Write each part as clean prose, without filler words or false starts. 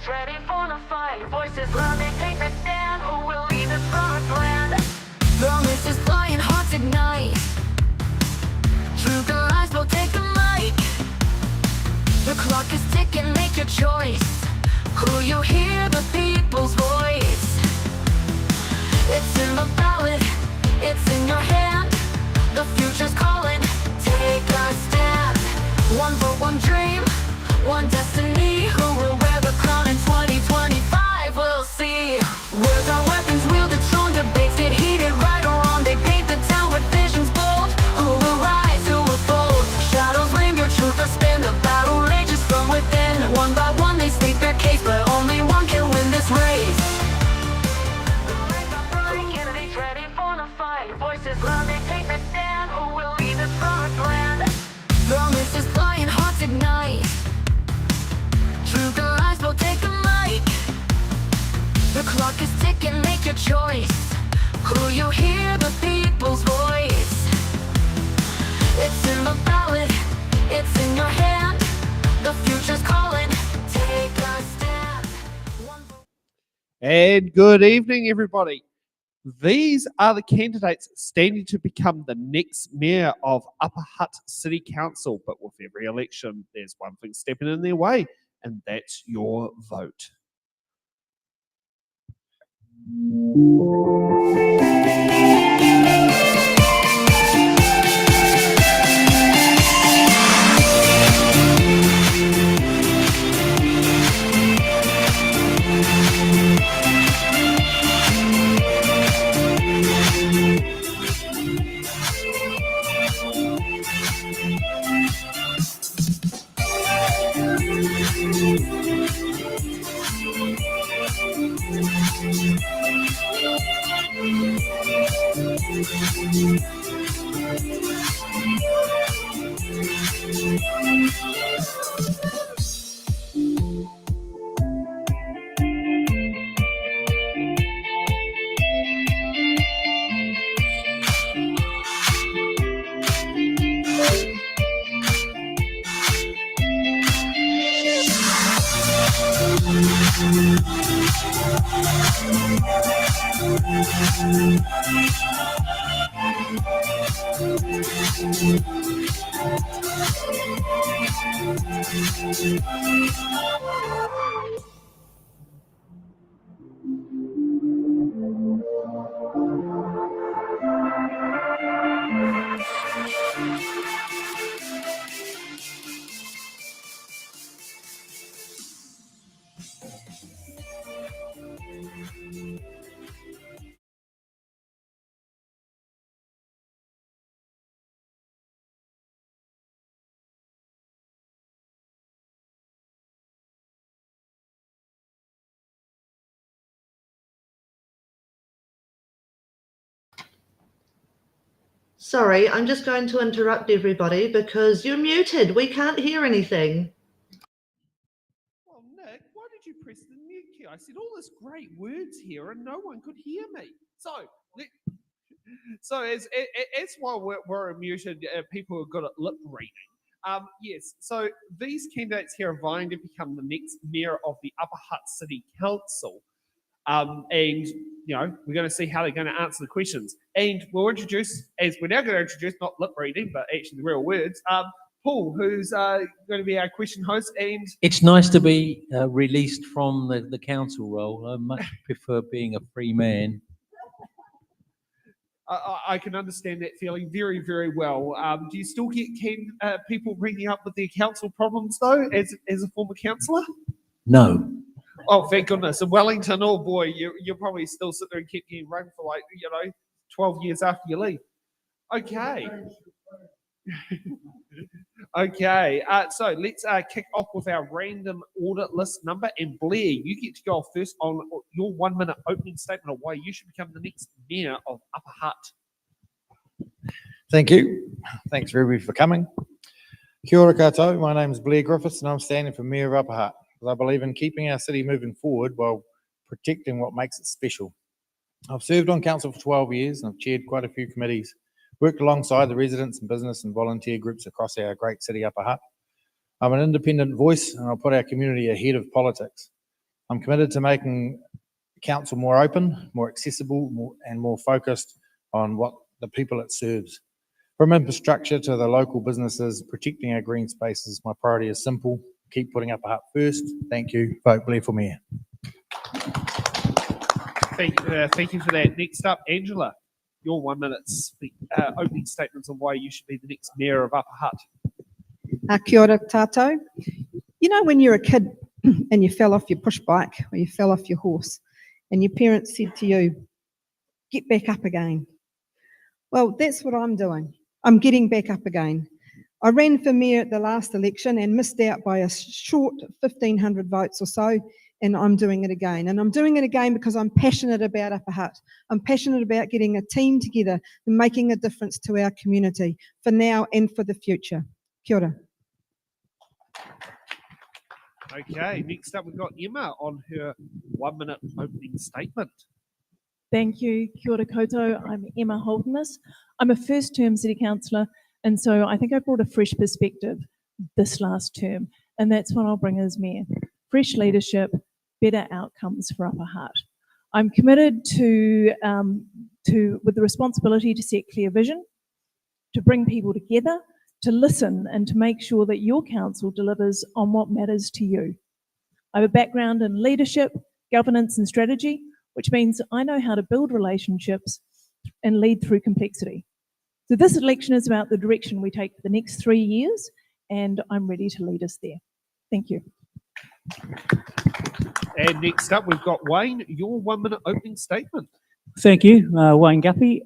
candidates ready for the fight. Voices loud, they take the stand. Who will lead the promised land? The mist is flying, hearts ignite. Truth and lies will take the mic. The clock is ticking, make your choice. Who you hear, the people's voice. It's in the ballot, it's in your hand. The future's calling, take a stand. One vote, one dream, one destiny. Who will wear the crown in 2025? We'll see. Words are weapons, wielded strong. Debates get heated, right or wrong. They paint the town with visions bold. Who will rise, who will fold? Shadows blame your truth or spin. The battle rages from within. One by one they state their case, but only one can win this race. Candidates ready for the fight. Voices loud, they take the stand. Who will lead the promised land? The mist is flying, hearts ignite. Truth and lies will take the mic. The clock is ticking, make your choice. Who you hear, the people's voice. It's in the ballot, it's in your hand. The future's calling, take a stand. And good evening, everybody. These are the candidates standing to become the next mayor of Upper Hutt City Council. But with every election, there's one thing stepping in their way, and that's your vote. Sorry, I'm just going to interrupt everybody because you're muted. We can't hear anything. Well, Nick, why did you press the mute key? I said all this great words here and no one could hear me. So as while we're muted, people are good at lip reading. Yes, so these candidates here are vying to become the next mayor of the Upper Hutt City Council. And, you know, we're going to see how they're going to answer the questions. And we'll introduce, as we're now going to introduce, not lip reading, but actually the real words, Paul, who's going to be our question host. And it's nice to be released from the council role. I much prefer being a free man. I can understand that feeling very, very well. Do you still get people ringing up with their council problems, though, as a former councillor? No. Oh, thank goodness. In Wellington, oh boy, you're probably still sitting there and keep getting rung for 12 years after you leave. Okay. Okay, so let's kick off with our random order list number. And Blair, you get to go off first on your 1 minute opening statement of why you should become the next mayor of Upper Hutt. Thank you. Thanks everybody for coming. Kia ora koutou. My name is Blair Griffiths and I'm standing for Mayor of Upper Hutt. I believe in keeping our city moving forward while protecting what makes it special. I've served on council for 12 years and I've chaired quite a few committees, worked alongside the residents and business and volunteer groups across our great city Upper Hutt. I'm an independent voice and I'll put our community ahead of politics. I'm committed to making council more open, more accessible, and more focused on what the people it serves. From infrastructure to the local businesses, protecting our green spaces, my priority is simple: keep putting Upper Hutt first. Thank you. Vote Blair for Mayor. Thank you for that. Next up, Angela, your 1 minute opening statements on why you should be the next mayor of Upper Hutt. Kia ora tātou. You know, when you're a kid and you fell off your push bike or you fell off your horse and your parents said to you, get back up again. Well, that's what I'm doing. I'm getting back up again. I ran for mayor at the last election and missed out by a short 1,500 votes or so, and I'm doing it again. And I'm doing it again because I'm passionate about Upper Hutt. I'm passionate about getting a team together and making a difference to our community for now and for the future. Kia ora. Okay, next up we've got Emma on her 1 minute opening statement. Thank you. Kia ora koutou. I'm Emma Holderness. I'm a first-term city councillor, and so I think I brought a fresh perspective this last term, and that's what I'll bring as mayor. Fresh leadership, better outcomes for Upper Hutt. I'm committed to with the responsibility to set clear vision, to bring people together, to listen, and to make sure that your council delivers on what matters to you. I have a background in leadership, governance, and strategy, which means I know how to build relationships and lead through complexity. So this election is about the direction we take for the next 3 years, and I'm ready to lead us there. Thank you. And next up we've got Wayne, your 1 minute opening statement. Thank you, Wayne Guppy.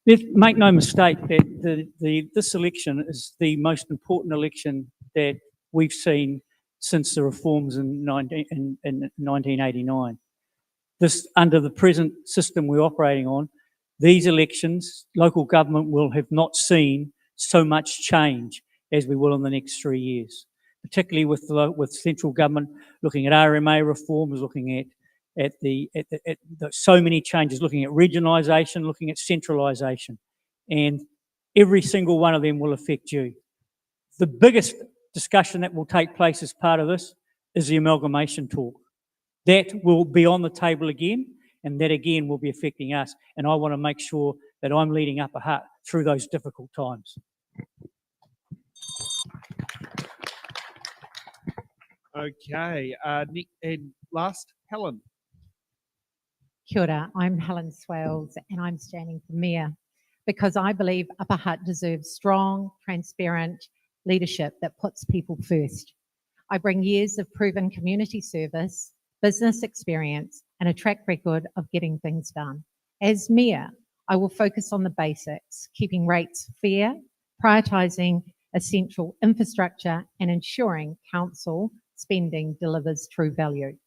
Make no mistake that this election is the most important election that we've seen since the reforms in 1989. This, under the present system we're operating on, these elections, local government will have not seen so much change as we will in the next 3 years, particularly with central government looking at RMA reforms, looking at so many changes, looking at regionalisation, looking at centralisation, and every single one of them will affect you. The biggest discussion that will take place as part of this is the amalgamation talk. That will be on the table again, and that again will be affecting us. And I want to make sure that I'm leading Upper Hutt through those difficult times. Okay, Nick, and last, Helen. Kia ora, I'm Helen Swales and I'm standing for Mayor because I believe Upper Hutt deserves strong, transparent leadership that puts people first. I bring years of proven community service, business experience and a track record of getting things done. As Mayor, I will focus on the basics, keeping rates fair, prioritising essential infrastructure and ensuring council spending delivers true value.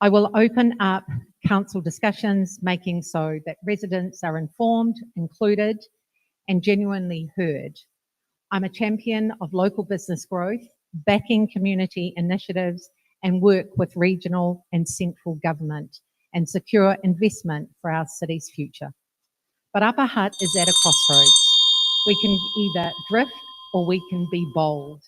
I will open up council discussions, making so that residents are informed, included, and genuinely heard. I'm a champion of local business growth, backing community initiatives, and work with regional and central government and secure investment for our city's future. But Upper Hutt is at a crossroads. We can either drift or we can be bold.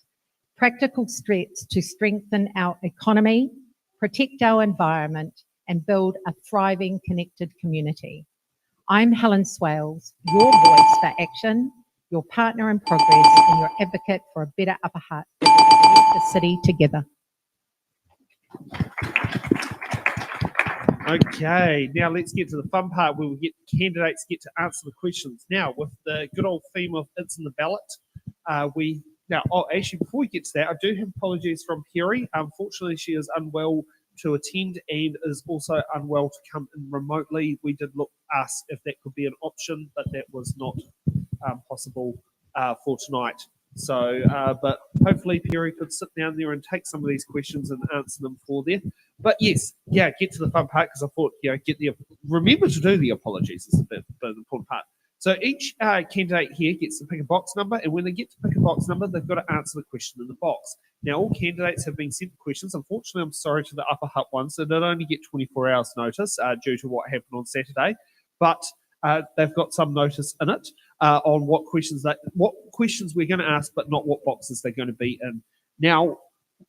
Practical steps to strengthen our economy, protect our environment, and build a thriving, connected community. I'm Helen Swales, your voice for action, your partner in progress, and your advocate for a better Upper Hutt. Let's lead the city together. Okay, now let's get to the fun part where we get candidates get to answer the questions. Now, with the good old theme of It's in the Ballot, actually, before we get to that, I do have apologies from Perry. Unfortunately, she is unwell to attend and is also unwell to come in remotely. We did ask if that could be an option, but that was not possible for tonight. So, but hopefully Perry could sit down there and take some of these questions and answer them for there. But yes, get to the fun part because I thought, remember to do the apologies is a bit the important part. So each candidate here gets to pick a box number, and when they get to pick a box number, they've got to answer the question in the box. Now, all candidates have been sent questions. Unfortunately, I'm sorry to the Upper Hutt ones, so they'll only get 24 hours notice due to what happened on Saturday, but they've got some notice in it on what questions we're going to ask, but not what boxes they're going to be in. Now,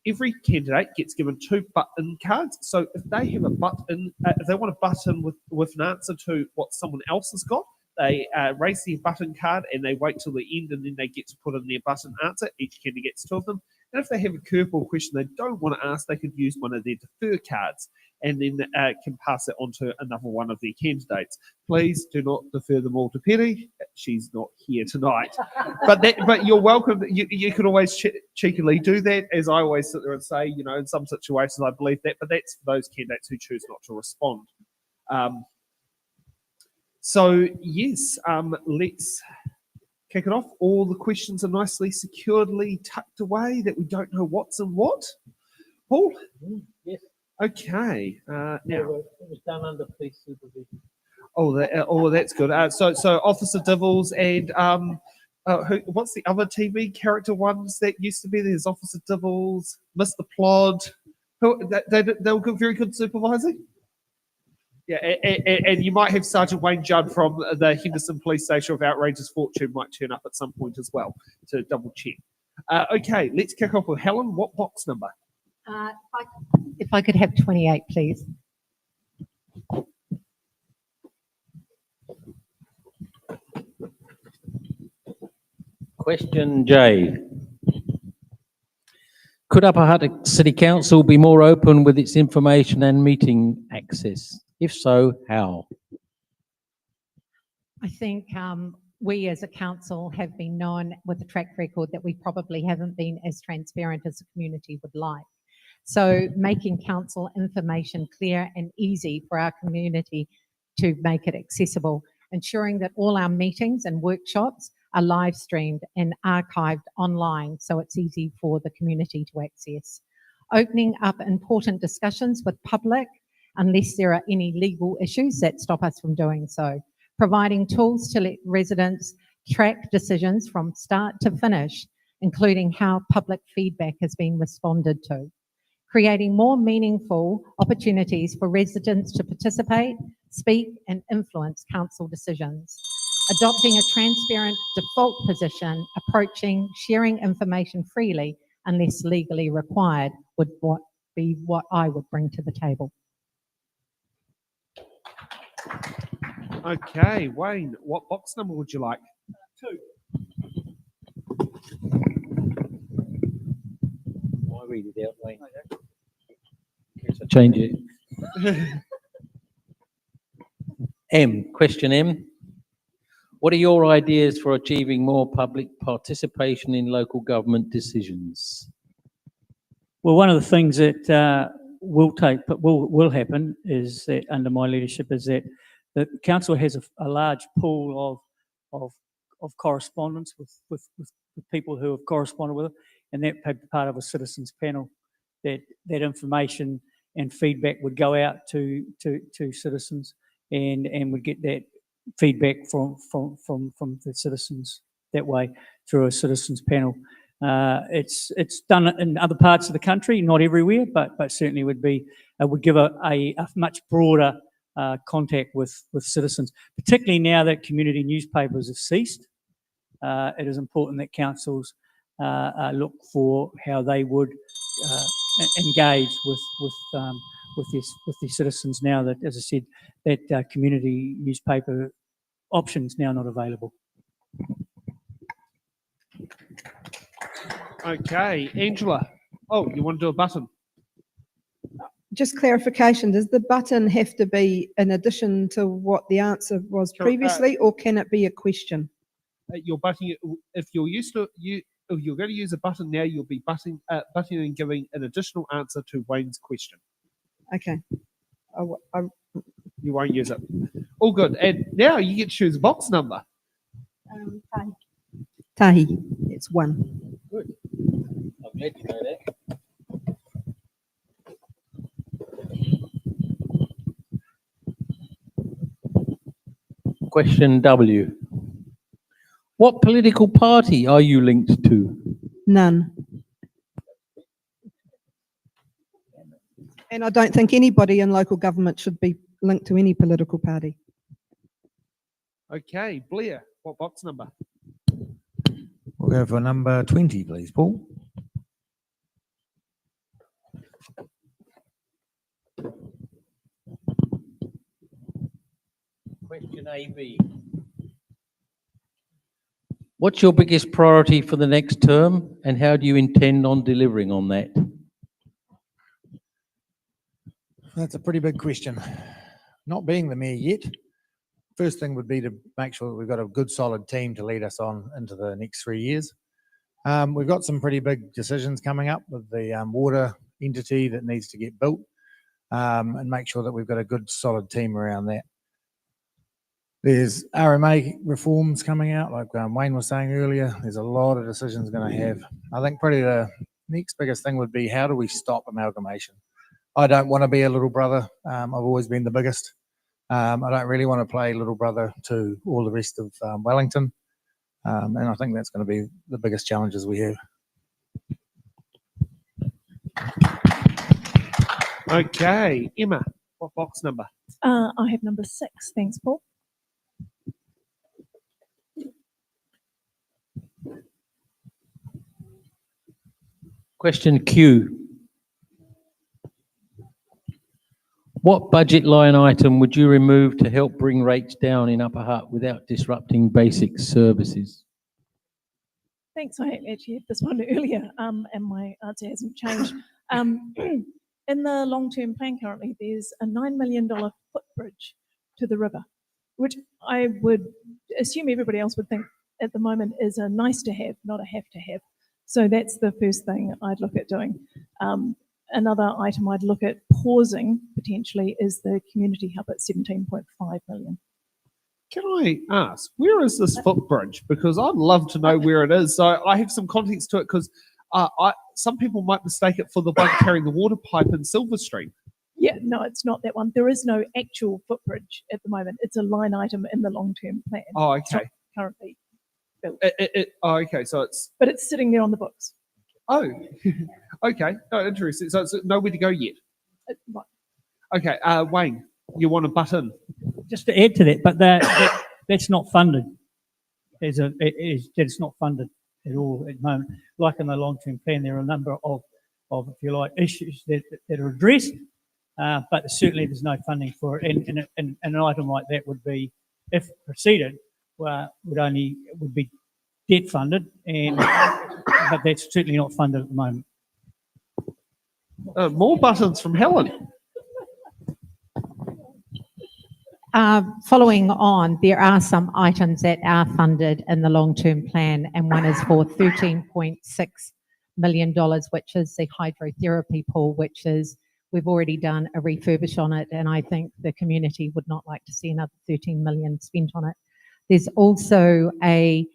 every candidate gets given 2 butt-in cards. So if they have a butt-in, if they want to butt-in with an answer to what someone else has got, they raise their button card and they wait till the end, and then they get to put in their button answer. Each candidate gets 2 of them. And if they have a curveball question they don't want to ask, they could use one of their defer cards and then can pass it on to another one of their candidates. Please do not defer them all to Penny. She's not here tonight. But you're welcome. You could always cheekily do that, as I always sit there and say, you know, in some situations I believe that, but that's for those candidates who choose not to respond. So yes, let's kick it off. All the questions are nicely, securely tucked away that we don't know what's in what. Paul? Yes. Okay. Now, It was done under police supervision. That's good. So Officer Divils and what's the other TV character ones that used to be? There's Officer Divils, Mr. Plod. They were good, very good supervising. Yeah, and you might have Sergeant Wayne Judd from the Henderson Police Station of Outrageous Fortune might turn up at some point as well to double check. Okay, let's kick off with Helen. What box number? If I could have 28, please. Question J. Could Upper Hutt City Council be more open with its information and meeting access? If so, how? I think we as a council have been known with a track record that we probably haven't been as transparent as the community would like. So making council information clear and easy for our community to make it accessible, ensuring that all our meetings and workshops are live streamed and archived online so it's easy for the community to access. Opening up important discussions with public unless there are any legal issues that stop us from doing so. Providing tools to let residents track decisions from start to finish, including how public feedback has been responded to. Creating more meaningful opportunities for residents to participate, speak and influence council decisions. Adopting a transparent default position, approaching sharing information freely unless legally required would be what I would bring to the table. Okay, Wayne, what box number would you like? 2. I read it out, Wayne. Change it. M. Question M. What are your ideas for achieving more public participation in local government decisions? Well, one of the things that will happen is that under my leadership is that the council has a large pool of correspondence with people who have corresponded with it, and that part of a citizens panel, that information and feedback would go out to citizens and would get that feedback from the citizens that way through a citizens panel. It's done in other parts of the country, not everywhere, but certainly would give a much broader contact with citizens, particularly now that community newspapers have ceased. It is important that councils look for how they would engage with their citizens now that, as I said, that community newspaper options now not available. Okay, Angela. Oh, you want to do a button? Just clarification, does the button have to be in addition to what the answer was previously, or can it be a question? You're butting. If you're used to if you're going to use a button now, you'll be butting and giving an additional answer to Wayne's question. Okay. You won't use it. All good. And now you get to choose a box number. Tahi, it's 1. Good. I'm glad you know that. Question W. What political party are you linked to? None. And I don't think anybody in local government should be linked to any political party. Okay, Blair, what box number? We'll go for number 20, please, Paul. Question AB. What's your biggest priority for the next term, and how do you intend on delivering on that? That's a pretty big question. Not being the mayor yet, first thing would be to make sure that we've got a good solid team to lead us on into the next 3 years. We've got some pretty big decisions coming up with the water entity that needs to get built, and make sure that we've got a good solid team around that. There's RMA reforms coming out, like Wayne was saying earlier. There's a lot of decisions going to have. I think probably the next biggest thing would be, how do we stop amalgamation? I don't want to be a little brother. I've always been the biggest. I don't really want to play little brother to all the rest of Wellington. And I think that's going to be the biggest challenges we have. Okay, Emma, what box number? I have number 6. Thanks, Paul. Question Q. What budget line item would you remove to help bring rates down in Upper Hutt without disrupting basic services? Thanks. I actually had this one earlier, and my answer hasn't changed. In the long-term plan currently, there's a $9 million footbridge to the river, which I would assume everybody else would think at the moment is a nice to have, not a have to have. So that's the first thing I'd look at doing. Another item I'd look at pausing potentially is the community hub at 17.5 million. Can I ask, where is this footbridge? Because I'd love to know where it is. So I have some context to it, because some people might mistake it for the one carrying the water pipe in Silver Street. Yeah, no, it's not that one. There is no actual footbridge at the moment. It's a line item in the long-term plan. Oh, It's not okay. currently built. Oh, okay. So it's, But it's sitting there on the books. oh, okay. Oh, interesting. So it's nowhere to go yet. Right. Okay, Wayne, you want a button? Just to add to that, but that's not funded. It's not funded at all at the moment. Like in the long-term plan, there are a number of if you like, issues that are addressed, but certainly there's no funding for it. And an item like that would be, if proceeded, would be debt funded, but that's certainly not funded at the moment. More buttons from Helen. Following on, there are some items that are funded in the long-term plan, and one is for $13.6 million, which is the hydrotherapy pool, which is, we've already done a refurbish on it, and I think the community would not like to see another 13 million spent on it. There's also a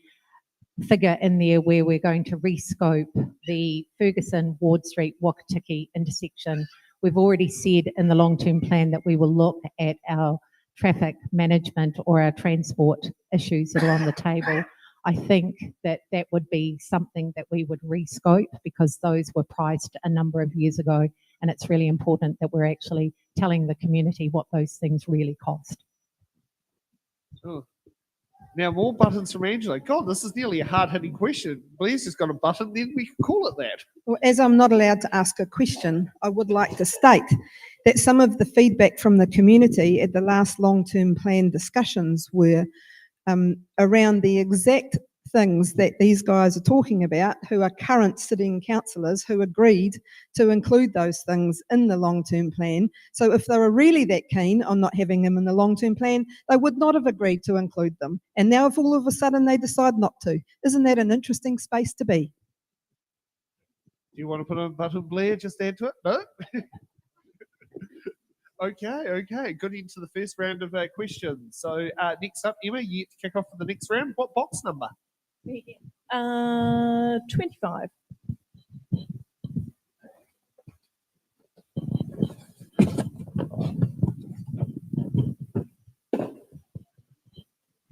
figure in there where we're going to rescope the Ferguson Ward Street Wakatiki intersection. We've already said in the long-term plan that we will look at our traffic management or our transport issues that are on the table. I think that that would be something that we would rescope, because those were priced a number of years ago, and it's really important that we're actually telling the community what those things really cost. Oh. Now, more buttons from Angela. God, this is nearly a hard-hitting question. Blair's just got a button, then we can call it that. Well, as I'm not allowed to ask a question, I would like to state that some of the feedback from the community at the last long-term plan discussions were around the exact things that these guys are talking about, who are current sitting councillors who agreed to include those things in the long-term plan. So if they were really that keen on not having them in the long-term plan, they would not have agreed to include them. And now if all of a sudden they decide not to, isn't that an interesting space to be? Do you want to put a button, Blair? Just add to it? No? Okay. Good into the first round of questions. So next up, Emma, you get to kick off for the next round. What box number? 25.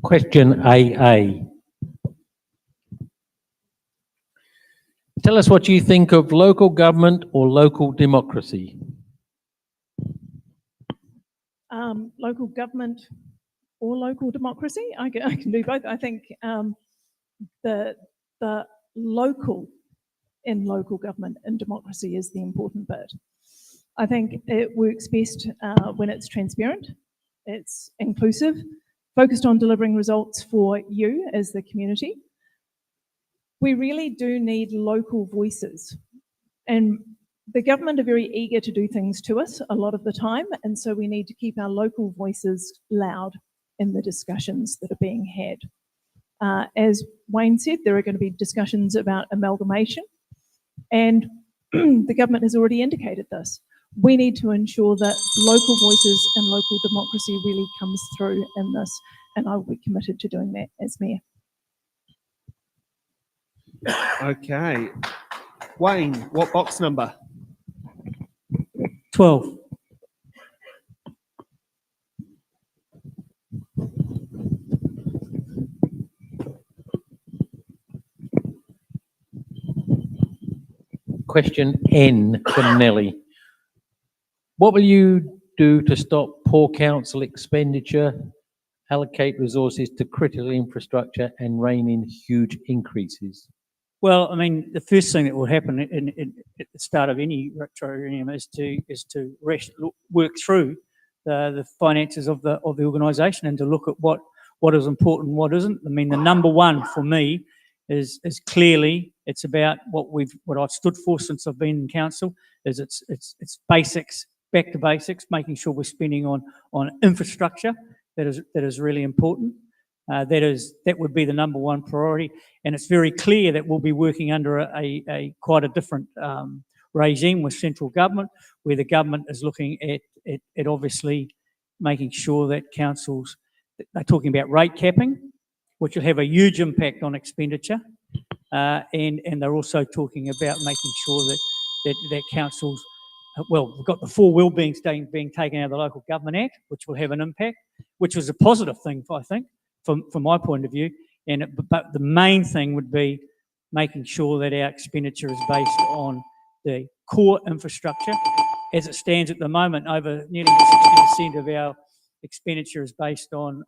Question AA. Tell us what you think of local government or local democracy. Local government or local democracy? I can do both. I think the local in local government and democracy is the important bit. I think it works best when it's transparent, it's inclusive, focused on delivering results for you as the community. We really do need local voices, and the government are very eager to do things to us a lot of the time, and so we need to keep our local voices loud in the discussions that are being had. As Wayne said, there are going to be discussions about amalgamation, and the government has already indicated this. We need to ensure that local voices and local democracy really comes through in this, and I will be committed to doing that as Mayor. Okay. Wayne, what box number? 12. Question N from Nelly. What will you do to stop poor council expenditure, allocate resources to critical infrastructure and rein in huge increases? Well, I mean, the first thing that will happen at the start of any referendum is to work through the finances of the organisation and to look at what is important and what isn't. I mean, the number one for me is clearly it's about what I've stood for since I've been in council. Is it's basics, back to basics, making sure we're spending on infrastructure. That is really important. That would be the number one priority, and it's very clear that we'll be working under a quite a different regime with central government, where the government is looking at obviously making sure that councils, they're talking about rate capping, which will have a huge impact on expenditure, and they're also talking about making sure that councils, well, we've got the 4 well-being being taken out of the Local Government Act, which will have an impact, which was a positive thing, I think, from my point of view. But the main thing would be making sure that our expenditure is based on the core infrastructure. As it stands at the moment, over nearly 60% of our expenditure is based on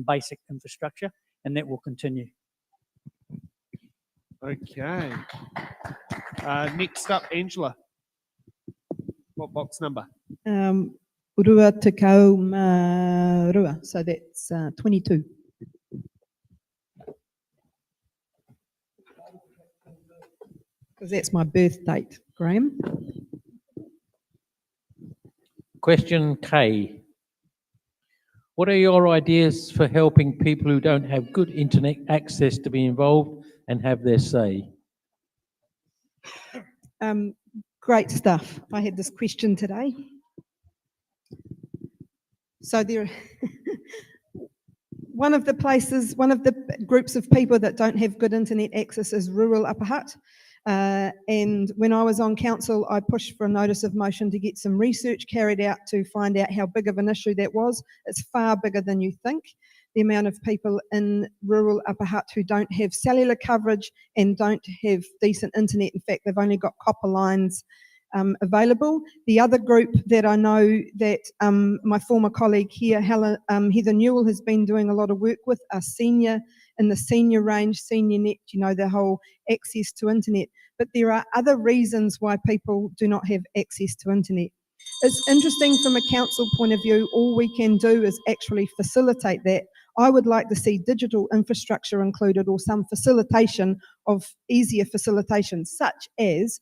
basic infrastructure, and that will continue. Okay. Next up, Angela. What box number? Rua Tekau Rua, so that's 22. Because that's my birth date, Graham. Question K. What are your ideas for helping people who don't have good internet access to be involved and have their say? Great stuff. I had this question today. So there, one of the groups of people that don't have good internet access is rural Upper Hutt. And when I was on council, I pushed for a notice of motion to get some research carried out to find out how big of an issue that was. It's far bigger than you think. The amount of people in rural Upper Hutt who don't have cellular coverage and don't have decent internet. In fact, they've only got copper lines available. The other group that I know that my former colleague here, Heather Newell, has been doing a lot of work with are in the senior range, senior net, you know, the whole access to internet. But there are other reasons why people do not have access to internet. It's interesting from a council point of view, all we can do is actually facilitate that. I would like to see digital infrastructure included or some facilitation of easier facilitation, such as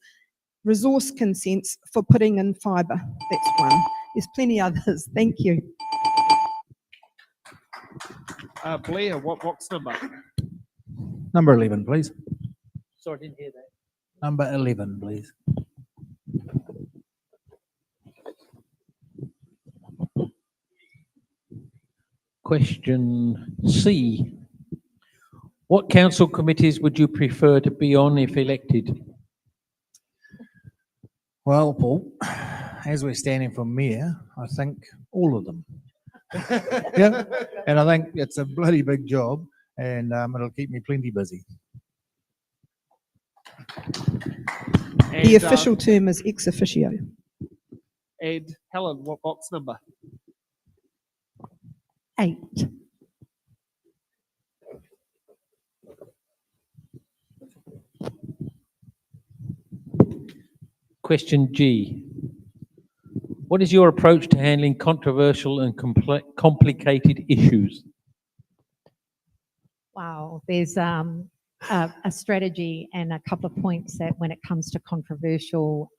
resource consents for putting in fibre. That's one. There's plenty others. Thank you. Blair, what box number? Number 11, please. Sorry, I didn't hear that. Number 11, please. Question C. What council committees would you prefer to be on if elected? Well, Paul, as we're standing for mayor, I think all of them. Yeah, and I think it's a bloody big job, and it'll keep me plenty busy. The official term is ex officio. And Helen, what box number? 8. Question G. What is your approach to handling controversial and complicated issues? Wow, there's a strategy and a couple of points that when it comes to controversial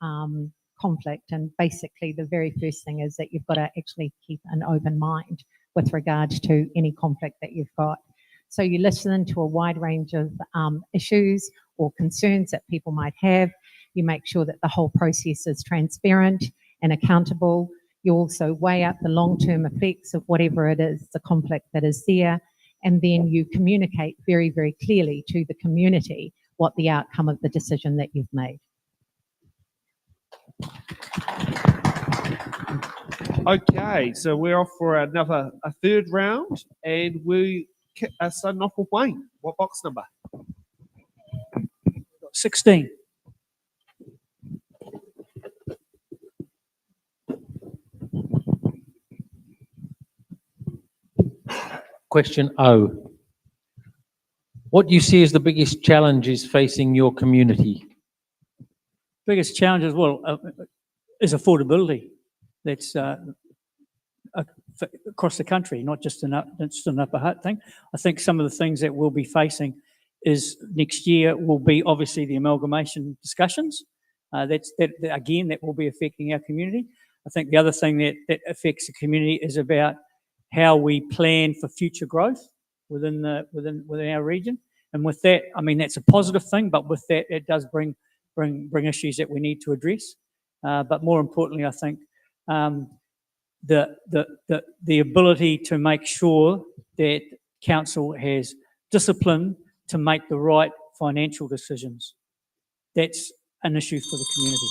conflict, and basically the very first thing is that you've got to actually keep an open mind with regards to any conflict that you've got. So you listen to a wide range of issues or concerns that people might have. You make sure that the whole process is transparent and accountable. You also weigh up the long-term effects of whatever it is, the conflict that is there, and then you communicate very, very clearly to the community what the outcome of the decision that you've made. Okay, so we're off for a third round, and we are starting off with Wayne. What box number? 16. Question O. What do you see as the biggest challenges facing your community? Biggest challenge as well is affordability. That's across the country, not just an Upper Hutt thing. I think some of the things that we'll be facing is next year will be obviously the amalgamation discussions. That will be affecting our community. I think the other thing that affects the community is about how we plan for future growth within our region. And with that, I mean, that's a positive thing, but with that, it does bring issues that we need to address. But more importantly, I think the ability to make sure that council has discipline to make the right financial decisions. That's an issue for the community.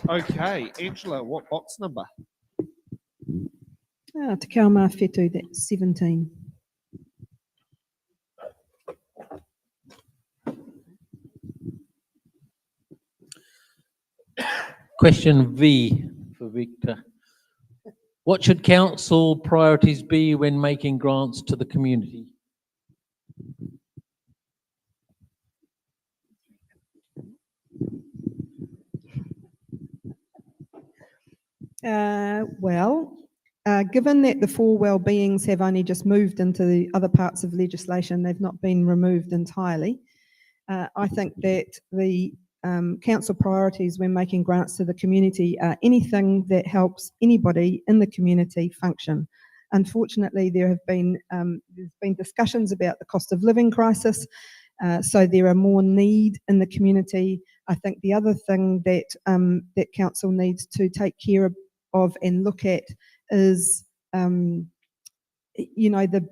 Okay, Angela, what box number? Te Kaumā Whetū, that's 17. Question V for Victor. What should council priorities be when making grants to the community? Given that the 4 well-beings have only just moved into the other parts of legislation, they've not been removed entirely. I think that the council priorities when making grants to the community are anything that helps anybody in the community function. Unfortunately, there's been discussions about the cost of living crisis, so there are more need in the community. I think the other thing that that council needs to take care of and look at is the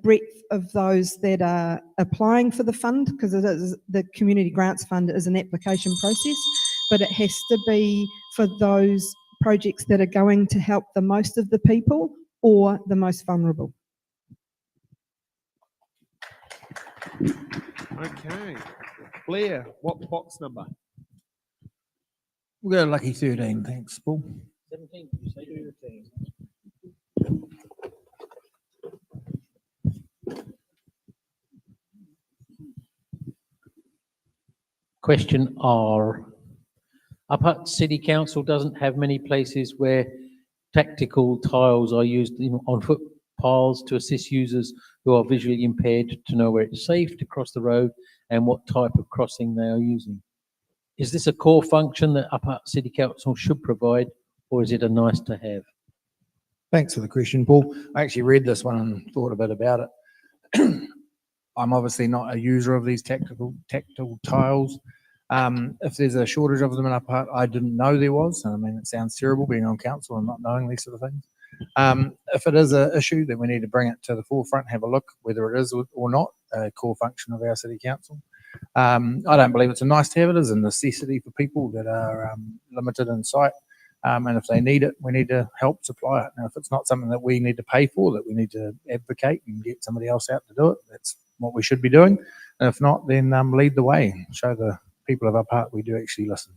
breadth of those that are applying for the fund, because it is the community grants fund is an application process, but it has to be for those projects that are going to help the most of the people or the most vulnerable. Okay, Blair, what box number? We've got a lucky 13, thanks, Paul. 17, you say 13. Question R. Upper Hutt City Council doesn't have many places where tactical tiles are used on footpaths to assist users who are visually impaired to know where it's safe to cross the road and what type of crossing they are using. Is this a core function that Upper Hutt City Council should provide, or is it a nice to have? Thanks for the question, Paul. I actually read this one and thought a bit about it. I'm obviously not a user of these tactile tiles. If there's a shortage of them in Upper Hutt, I didn't know there was. I mean, it sounds terrible being on council and not knowing these sort of things. If it is an issue, then we need to bring it to the forefront, have a look whether it is or not a core function of our city council. I don't believe it's a nice to have. It is a necessity for people that are limited in sight. And if they need it, we need to help supply it. Now, if it's not something that we need to pay for, that we need to advocate and get somebody else out to do it, that's what we should be doing. And if not, then lead the way and show the people of Upper Hutt we do actually listen.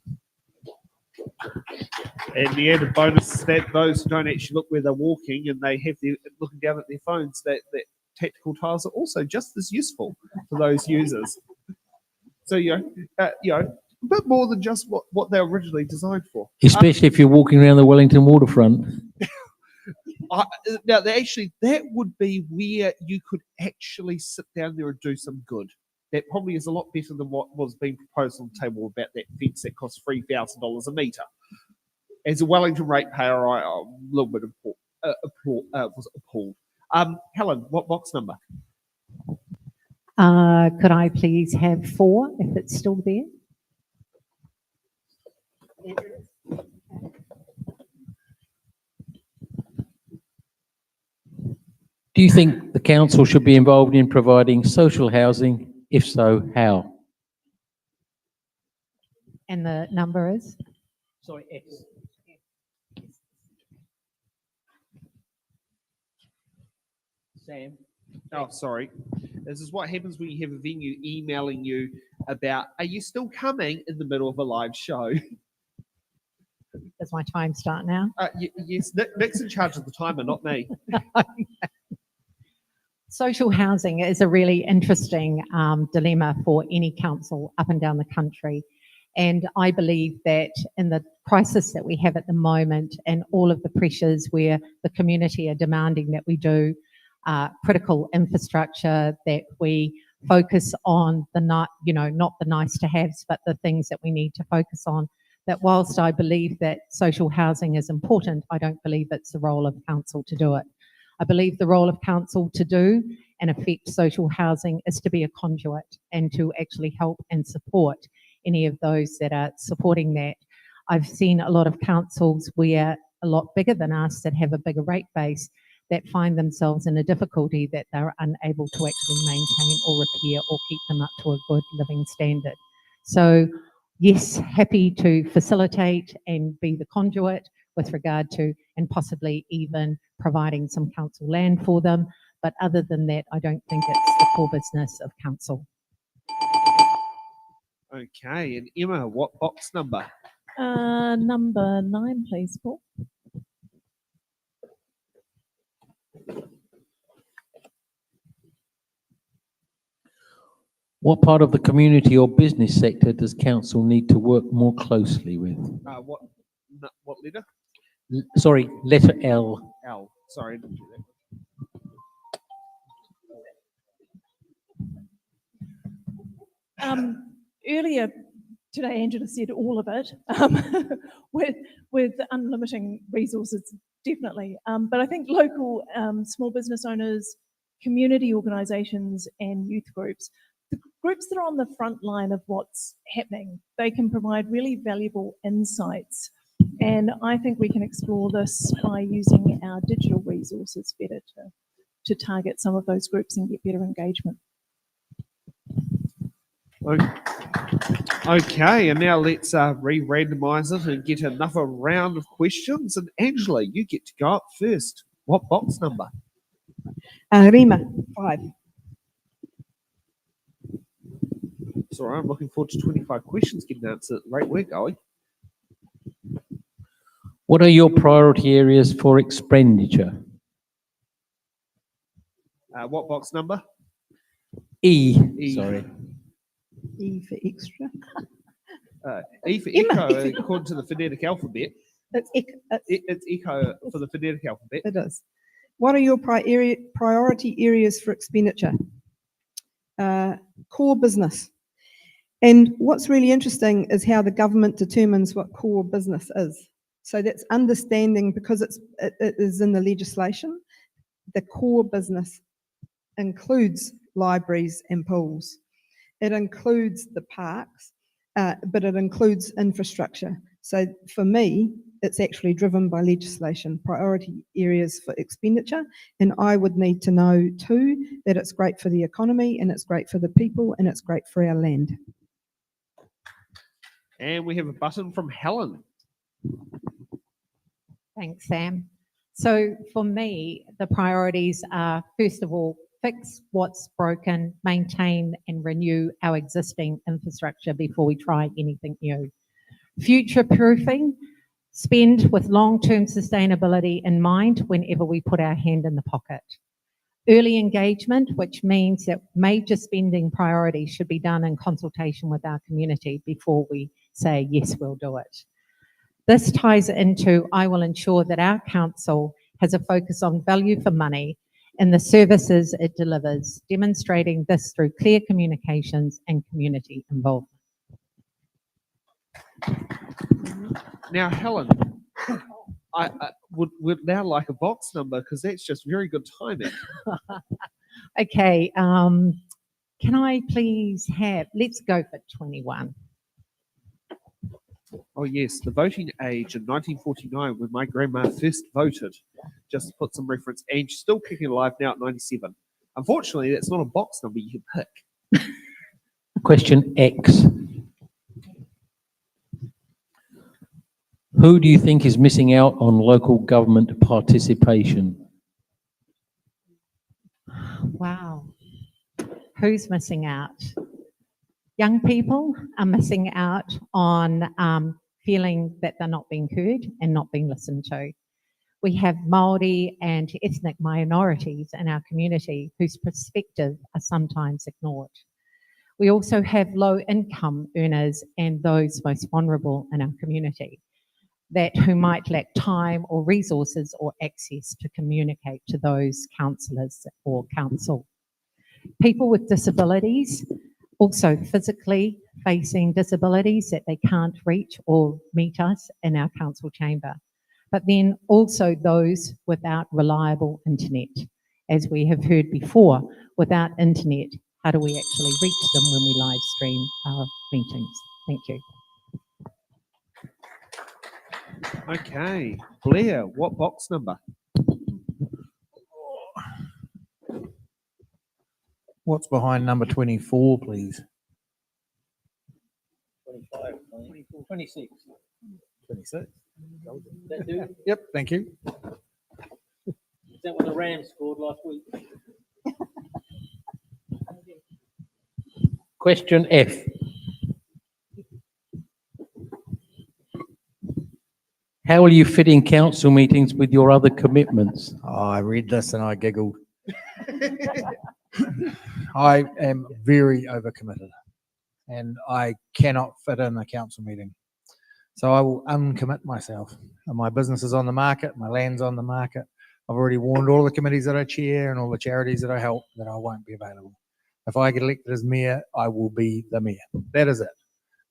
And the added bonus is that those who don't actually look where they're walking and they have their looking down at their phones, that tactical tiles are also just as useful for those users. So a bit more than just what they're originally designed for. Especially if you're walking around the Wellington waterfront. Now, that would be where you could actually sit down there and do some good. That probably is a lot better than what was being proposed on the table about that fence that costs $3,000 a metre. As a Wellington ratepayer, I'm a little bit was appalled. Helen, what box number? Could I please have 4 if it's still there? Do you think the council should be involved in providing social housing? If so, how? And the number is? Sorry, X. Sam? Oh, sorry. This is what happens when you have a venue emailing you about, are you still coming in the middle of a live show? Does my time start now? Yes, Nick's in charge of the timer, not me. Social housing is a really interesting dilemma for any council up and down the country. And I believe that in the crisis that we have at the moment and all of the pressures where the community are demanding that we do critical infrastructure, that we focus on not the nice to haves, but the things that we need to focus on, that whilst I believe that social housing is important, I don't believe it's the role of council to do it. I believe the role of council to do and affect social housing is to be a conduit and to actually help and support any of those that are supporting that. I've seen a lot of councils where a lot bigger than us that have a bigger rate base that find themselves in a difficulty that they're unable to actually maintain or repair or keep them up to a good living standard. So yes, happy to facilitate and be the conduit with regard to and possibly even providing some council land for them. But other than that, I don't think it's the core business of council. Okay, and Emma, what box number? Number 9, please, Paul. What part of the community or business sector does council need to work more closely with? What letter? Sorry, letter L. L. Sorry, I didn't do that. Earlier today, Angela said all of it, with unlimiting resources, definitely. But I think local small business owners, community organisations and youth groups, the groups that are on the front line of what's happening, they can provide really valuable insights. And I think we can explore this by using our digital resources better to target some of those groups and get better engagement. Okay, and now let's re-randomise it and get another round of questions. And Angela, you get to go up first. What box number? Rima, 5. It's all right, I'm looking forward to 25 questions getting answered at the rate we're going. What are your priority areas for expenditure? What box number? E. Sorry. E for extra. E for Emma. echo, according to the phonetic alphabet. It's echo for the phonetic alphabet. It is. What are your priority areas for expenditure? Core business. And what's really interesting is how the government determines what core business is. So that's understanding, because it is in the legislation, the core business includes libraries and pools. It includes the parks, but it includes infrastructure. So for me, it's actually driven by legislation, priority areas for expenditure. And I would need to know too that it's great for the economy and it's great for the people and it's great for our land. And we have a button from Helen. Thanks, Sam. So for me, the priorities are, first of all, fix what's broken, maintain and renew our existing infrastructure before we try anything new. Future-proofing, spend with long-term sustainability in mind whenever we put our hand in the pocket. Early engagement, which means that major spending priorities should be done in consultation with our community before we say, yes, we'll do it. This ties into, I will ensure that our council has a focus on value for money and the services it delivers, demonstrating this through clear communications and community involvement. Now, Helen, I would now like a box number because that's just very good timing. Okay, can I please have, let's go for 21. Oh, yes, the voting age in 1949 when my grandma first voted, just to put some reference, and she's still kicking alive now at 97. Unfortunately, that's not a box number you can pick. Question X. Who do you think is missing out on local government participation? Wow. Who's missing out? Young people are missing out on feeling that they're not being heard and not being listened to. We have Māori and ethnic minorities in our community whose perspective are sometimes ignored. We also have low income earners and those most vulnerable in our community who might lack time or resources or access to communicate to those councillors or council. People with disabilities, also physically facing disabilities that they can't reach or meet us in our council chamber. But then also those without reliable internet. As we have heard before, without internet, how do we actually reach them when we live stream our meetings? Thank you. Okay, Blair, what box number? What's behind number 24, please? 25, 26. 26. That do? Yep, thank you. Is that what the Rams scored last week? Question F. How will you fit in council meetings with your other commitments? Oh, I read this and I giggled. I am very overcommitted and I cannot fit in a council meeting. So I will uncommit myself. My business is on the market, my land's on the market. I've already warned all the committees that I chair and all the charities that I help that I won't be available. If I get elected as mayor, I will be the mayor. That is it.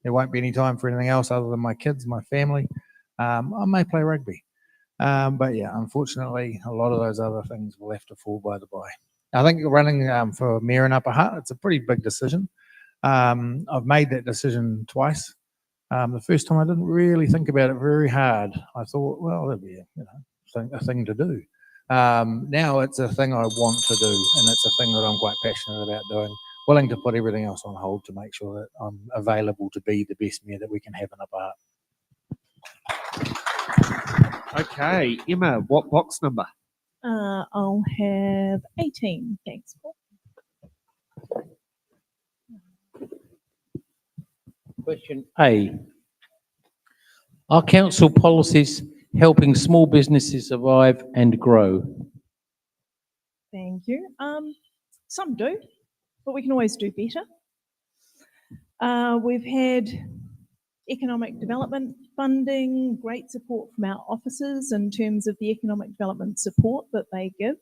There won't be any time for anything else other than my kids, my family. I may play rugby. But yeah, unfortunately, a lot of those other things will have to fall by the by. I think running for mayor in Upper Hutt, it's a pretty big decision. I've made that decision twice. The first time I didn't really think about it very hard. I thought, well, that'd be a thing to do. Now it's a thing I want to do, and it's a thing that I'm quite passionate about doing. Willing to put everything else on hold to make sure that I'm available to be the best mayor that we can have in Upper Hutt. Okay, Emma, what box number? I'll have 18. Thanks, Paul. Question A. Are council policies helping small businesses survive and grow? Thank you. Some do, but we can always do better. We've had economic development funding, great support from our officers in terms of the economic development support that they give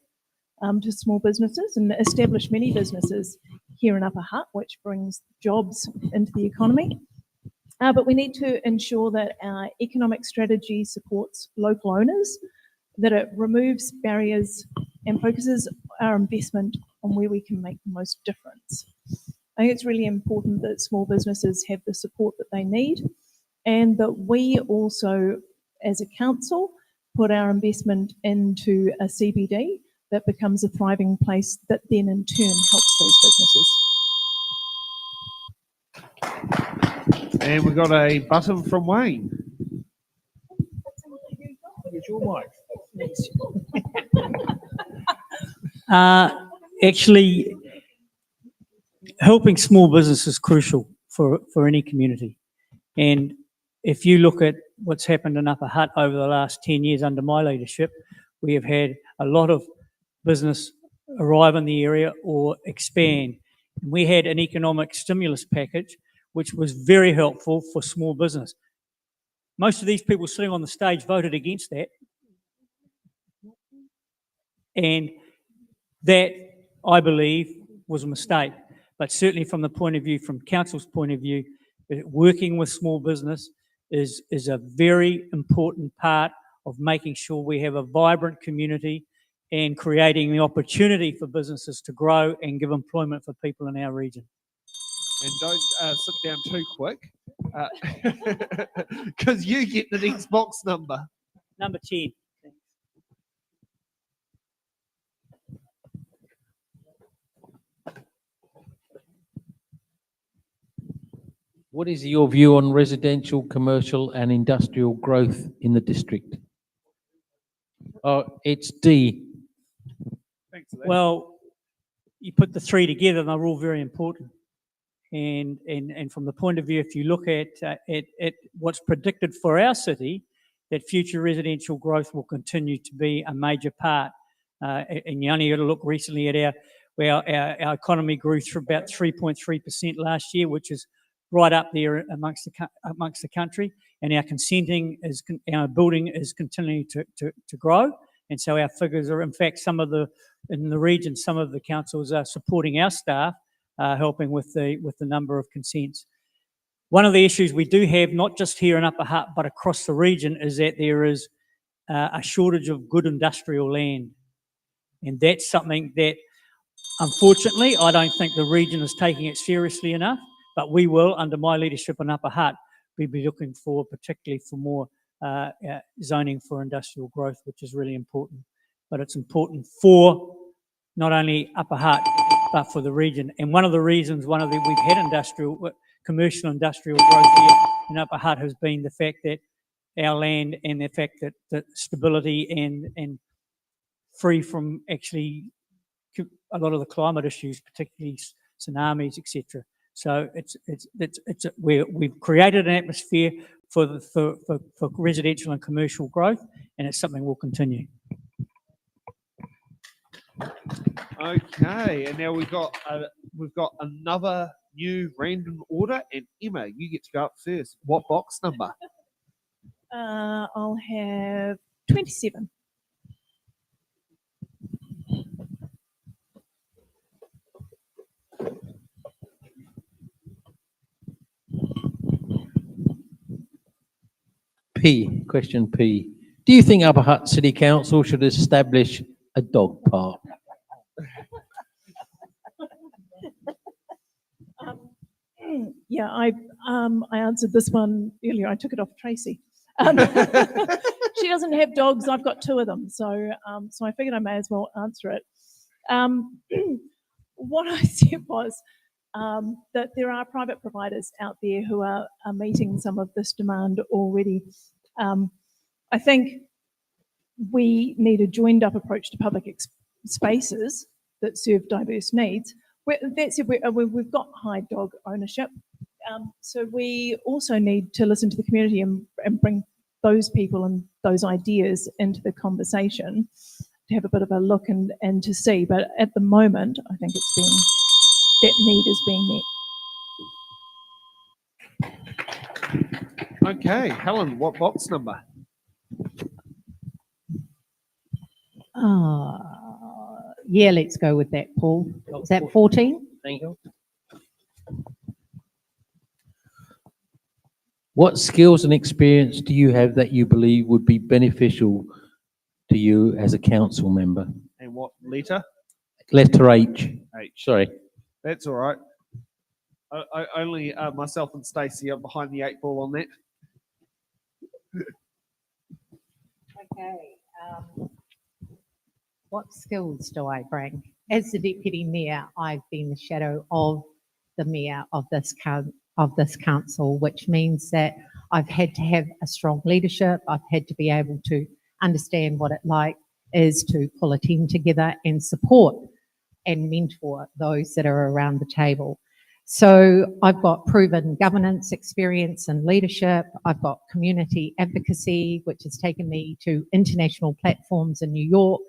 to small businesses and establish many businesses here in Upper Hutt, which brings jobs into the economy. But we need to ensure that our economic strategy supports local owners, that it removes barriers and focuses our investment on where we can make the most difference. I think it's really important that small businesses have the support that they need, and that we also, as a council, put our investment into a CBD that becomes a thriving place that then in turn helps those businesses. And we've got a button from Wayne. It's your mic. Actually, helping small business is crucial for any community. And if you look at what's happened in Upper Hutt over the last 10 years under my leadership, we have had a lot of business arrive in the area or expand. And we had an economic stimulus package, which was very helpful for small business. Most of these people sitting on the stage voted against that. And that, I believe, was a mistake. But certainly from the point of view, from council's point of view, working with small business is a very important part of making sure we have a vibrant community and creating the opportunity for businesses to grow and give employment for people in our region. And don't sit down too quick, because you get the next box number. Number 10. What is your view on residential, commercial and industrial growth in the district? Oh, it's D. Thanks for that. Well, you put the three together and they're all very important. And from the point of view, if you look at what's predicted for our city, that future residential growth will continue to be a major part. And you only got to look recently at our economy grew through about 3.3% last year, which is right up there amongst the country. And our building is continuing to grow. And so our figures are, in fact, in the region, some of the councils are supporting our staff, helping with the number of consents. One of the issues we do have, not just here in Upper Hutt, but across the region, is that there is a shortage of good industrial land. And that's something that, unfortunately, I don't think the region is taking it seriously enough, but we will, under my leadership in Upper Hutt, we'll be looking for, particularly for more zoning for industrial growth, which is really important. But it's important for not only Upper Hutt, but for the region. And one of the reasons we've had commercial industrial growth here in Upper Hutt has been the fact that our land and the fact that the stability and free from actually a lot of the climate issues, particularly tsunamis, etc. So we've created an atmosphere for residential and commercial growth, and it's something we'll continue. Okay, and now we've got another new random order, and Emma, you get to go up first. What box number? I'll have 27. P, question P. Do you think Upper Hutt City Council should establish a dog park? Yeah, I answered this one earlier. I took it off Tracy. She doesn't have dogs. I've got 2 of them, so I figured I may as well answer it. What I said was that there are private providers out there who are meeting some of this demand already. I think we need a joined-up approach to public spaces that serve diverse needs. That said, we've got high dog ownership, so we also need to listen to the community and bring those people and those ideas into the conversation to have a bit of a look and to see. But at the moment, I think that need is being met. Okay, Helen, what box number? Yeah, let's go with that, Paul. Is that 14? Thank you. What skills and experience do you have that you believe would be beneficial to you as a council member? And what letter? Letter H. H. Sorry. That's all right. Only myself and Stacey are behind the 8 ball on that. Okay. What skills do I bring? As the Deputy Mayor, I've been the shadow of the Mayor of this council, which means that I've had to have a strong leadership. I've had to be able to understand what it is to pull a team together and support and mentor those that are around the table. So I've got proven governance experience and leadership. I've got community advocacy, which has taken me to international platforms in New York,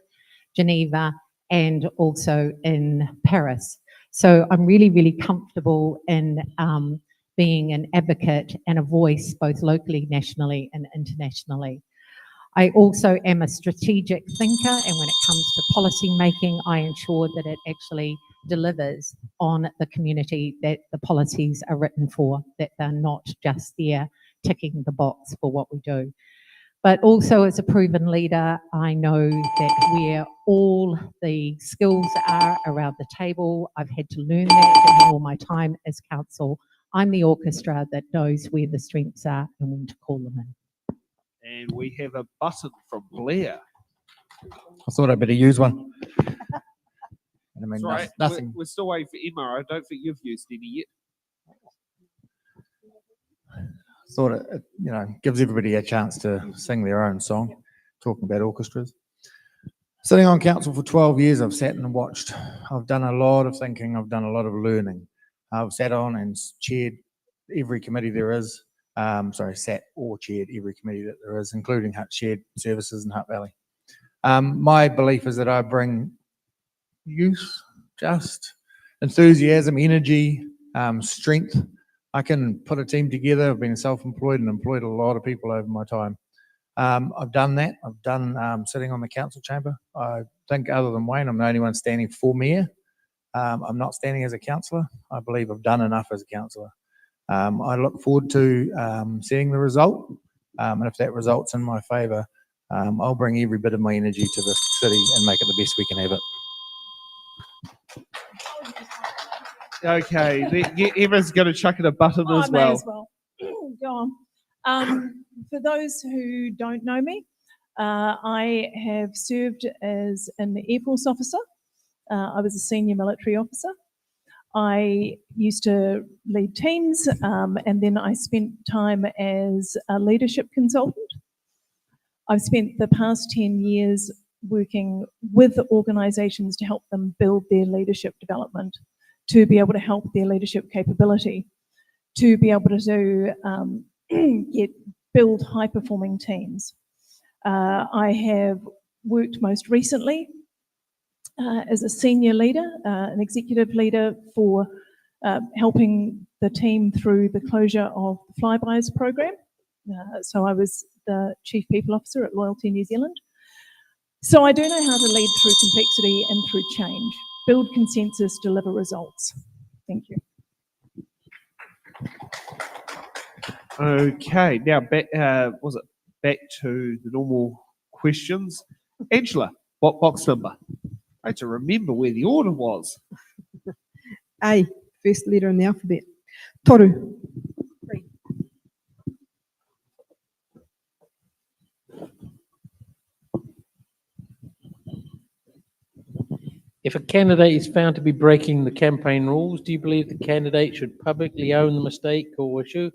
Geneva, and also in Paris. So I'm really, really comfortable in being an advocate and a voice both locally, nationally, and internationally. I also am a strategic thinker, and when it comes to policy making, I ensure that it actually delivers on the community that the policies are written for, that they're not just there ticking the box for what we do. But also as a proven leader, I know that where all the skills are around the table, I've had to learn that in all my time as council. I'm the orchestra that knows where the strengths are and when to call them in. And we have a button from Blair. I thought I'd better use one. I mean, That's right. nothing. We're still waiting for Emma. I don't think you've used any yet. Thought it, gives everybody a chance to sing their own song, talking about orchestras. Sitting on council for 12 years, I've sat and watched. I've done a lot of thinking. I've done a lot of learning. I've sat on and chaired every committee there is. Sat or chaired every committee that there is, including Hutt Shared Services in Hutt Valley. My belief is that I bring youth, just enthusiasm, energy, strength. I can put a team together. I've been self-employed and employed a lot of people over my time. I've done that. I've done sitting on the council chamber. I think other than Wayne, I'm the only one standing for mayor. I'm not standing as a councillor. I believe I've done enough as a councillor. I look forward to seeing the result. And if that results in my favour, I'll bring every bit of my energy to the city and make it the best we can have it. Okay, Emma's going to chuck in a button Oh, as I may well. as well. Go on. For those who don't know me, I have served as an Air Force officer. I was a senior military officer. I used to lead teams, and then I spent time as a leadership consultant. I've spent the past 10 years working with organisations to help them build their leadership development, to be able to help their leadership capability, to be able to build high-performing teams. I have worked most recently as a senior leader, an executive leader for helping the team through the closure of the Flybuys program. So I was the Chief People Officer at Loyalty New Zealand. So I do know how to lead through complexity and through change, build consensus, deliver results. Thank you. Okay, now back to the normal questions. Angela, what box number? I had to remember where the order was. A, first letter in the alphabet. Toru. If a candidate is found to be breaking the campaign rules, do you believe the candidate should publicly own the mistake or should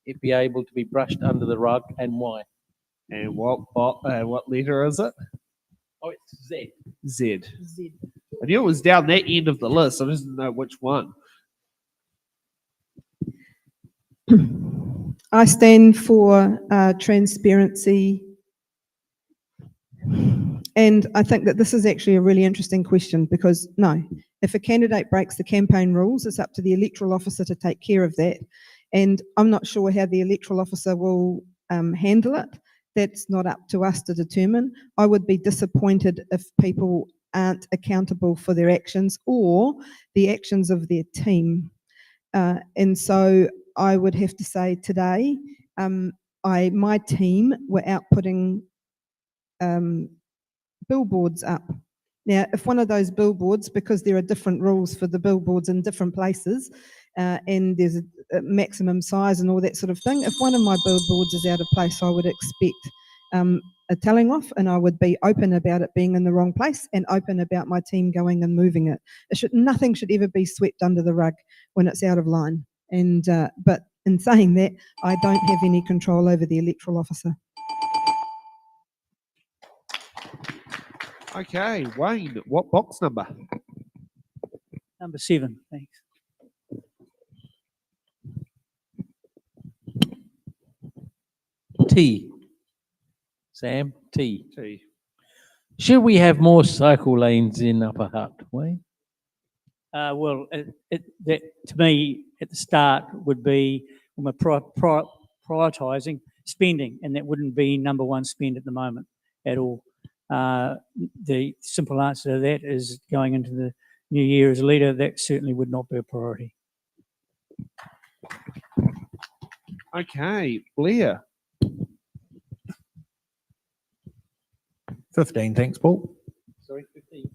it be able to be brushed under the rug, and why? And what letter is it? Oh, it's Z. Z. Z. I knew it was down that end of the list. I just didn't know which one. I stand for transparency. And I think that this is actually a really interesting question because, no, if a candidate breaks the campaign rules, it's up to the electoral officer to take care of that. And I'm not sure how the electoral officer will handle it. That's not up to us to determine. I would be disappointed if people aren't accountable for their actions or the actions of their team. And so I would have to say today, my team were out putting billboards up. Now, if one of those billboards, because there are different rules for the billboards in different places, and there's a maximum size and all that sort of thing, if one of my billboards is out of place, I would expect a telling off, and I would be open about it being in the wrong place and open about my team going and moving it. Nothing should ever be swept under the rug when it's out of line. And but in saying that, I don't have any control over the electoral officer. Okay, Wayne, what box number? Number 7, thanks. T. Sam, T. T. Should we have more cycle lanes in Upper Hutt, Wayne? Well, that to me at the start would be when we're prioritising spending, and that wouldn't be number one spend at the moment at all. The simple answer to that is going into the new year as a leader, that certainly would not be a priority. Okay, Blair. 15, thanks, Paul. Sorry, 15.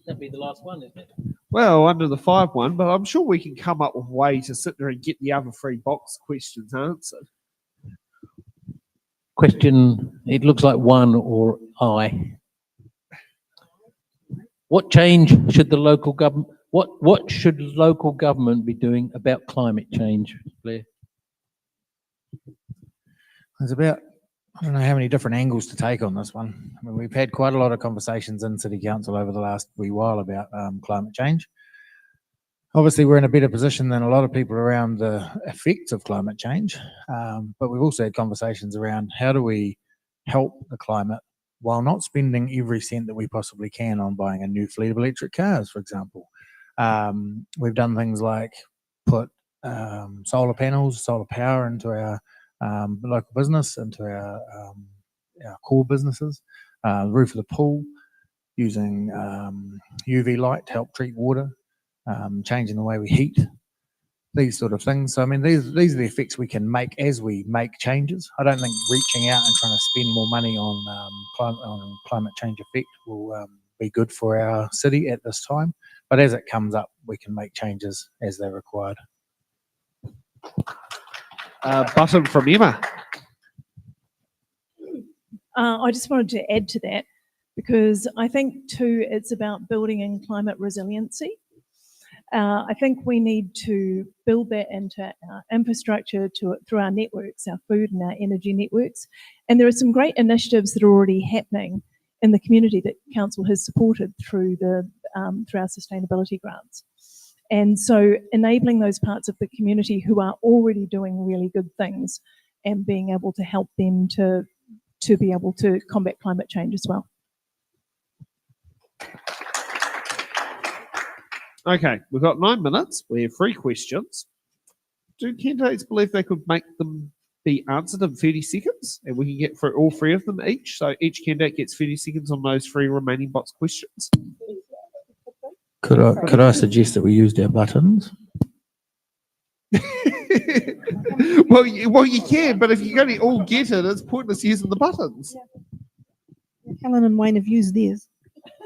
That'd be the last one, isn't it? Well, under the 5 one, but I'm sure we can come up with a way to sit there and get the other 3 box questions answered. Question, it looks like 1 or I. What change should the local government, what should local government be doing about climate change, Blair? There's about, I don't know how many different angles to take on this one. I mean, we've had quite a lot of conversations in City Council over the last wee while about climate change. Obviously, we're in a better position than a lot of people around the effects of climate change, but we've also had conversations around how do we help the climate while not spending every cent that we possibly can on buying a new fleet of electric cars, for example. We've done things like put solar panels, solar power into our local business, into our core businesses, the roof of the pool, using UV light to help treat water, changing the way we heat, these sort of things. So, I mean, these are the effects we can make as we make changes. I don't think reaching out and trying to spend more money on climate change effect will be good for our city at this time. But as it comes up, we can make changes as they're required. Button from Emma. I just wanted to add to that because I think too it's about building in climate resiliency. I think we need to build that into our infrastructure through our networks, our food and our energy networks. And there are some great initiatives that are already happening in the community that council has supported through our sustainability grants. And so enabling those parts of the community who are already doing really good things and being able to help them to be able to combat climate change as well. Okay, we've got 9 minutes. We have 3 questions. Do candidates believe they could make them be answered in 30 seconds? And we can get through all 3 of them each. So each candidate gets 30 seconds on those 3 remaining box questions. Could I suggest that we used our buttons? well, you can, but if you're going to all get it, it's pointless using the buttons. Helen and Wayne have used theirs.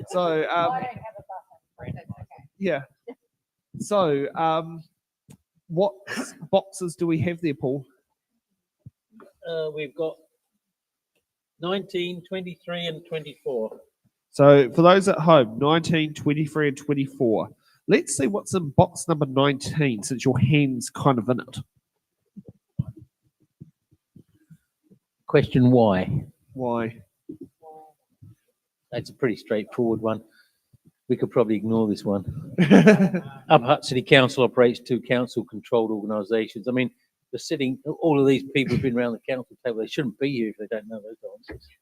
So, yeah. So, what boxes do we have there, Paul? We've got 19, 23 and 24. So for those at home, 19, 23 and 24. Let's see what's in box number 19 since your hand's kind of in it. Question why? Why? That's a pretty straightforward one. We could probably ignore this one. Upper Hutt City Council operates 2 council-controlled organisations. I mean, all of these people who've been around the council table, they shouldn't be here if they don't know those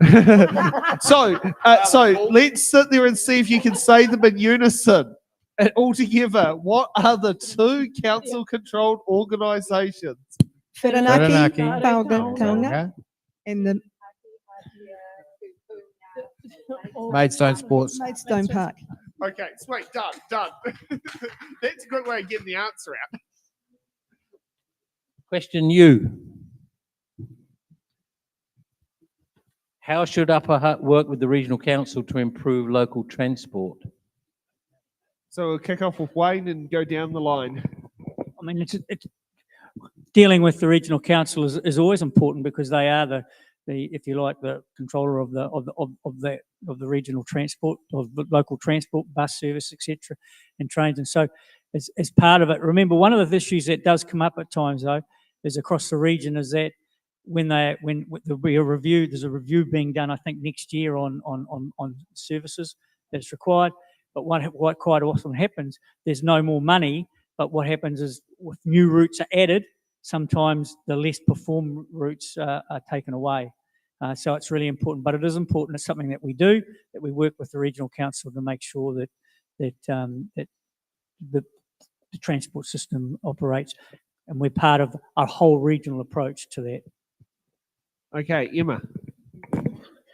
answers. So let's sit there and see if you can say them in unison and all together. What are the 2 council-controlled organisations? Whirinaki, Taonga, and the Maidstone Sports. Maidstone Park. Okay, sweet, done. That's a good way of getting the answer out. Question you. How should Upper Hutt work with the regional council to improve local transport? So we'll kick off with Wayne and go down the line. I mean, it's dealing with the regional council is always important because they are the if you like the controller of the regional transport, of the local transport, bus service, etc., and trains. And so, as part of it, remember one of the issues that does come up at times though is across the region is that when there'll be a review, there's a review being done I think next year on services that's required. But what quite often happens, there's no more money. But what happens is, with new routes are added, sometimes the less performed routes are taken away. So it's really important, but it is important. It's something that we do, that we work with the regional council to make sure that the transport system operates, and we're part of our whole regional approach to that. Okay, Emma.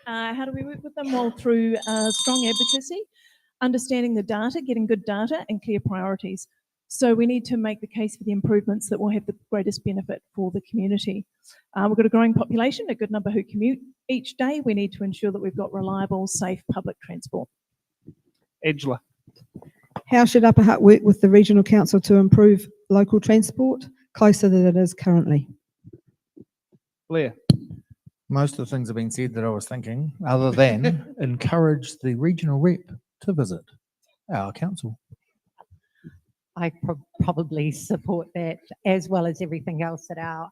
How do we work with them? Well, through strong advocacy, understanding the data, getting good data, and clear priorities. So we need to make the case for the improvements that will have the greatest benefit for the community. We've got a growing population, a good number who commute each day. We need to ensure that we've got reliable, safe public transport. Angela. How should Upper Hutt work with the regional council to improve local transport closer than it is currently? Blair. Most of the things have been said that I was thinking, other than encourage the regional rep to visit our council. I probably support that, as well as everything else that our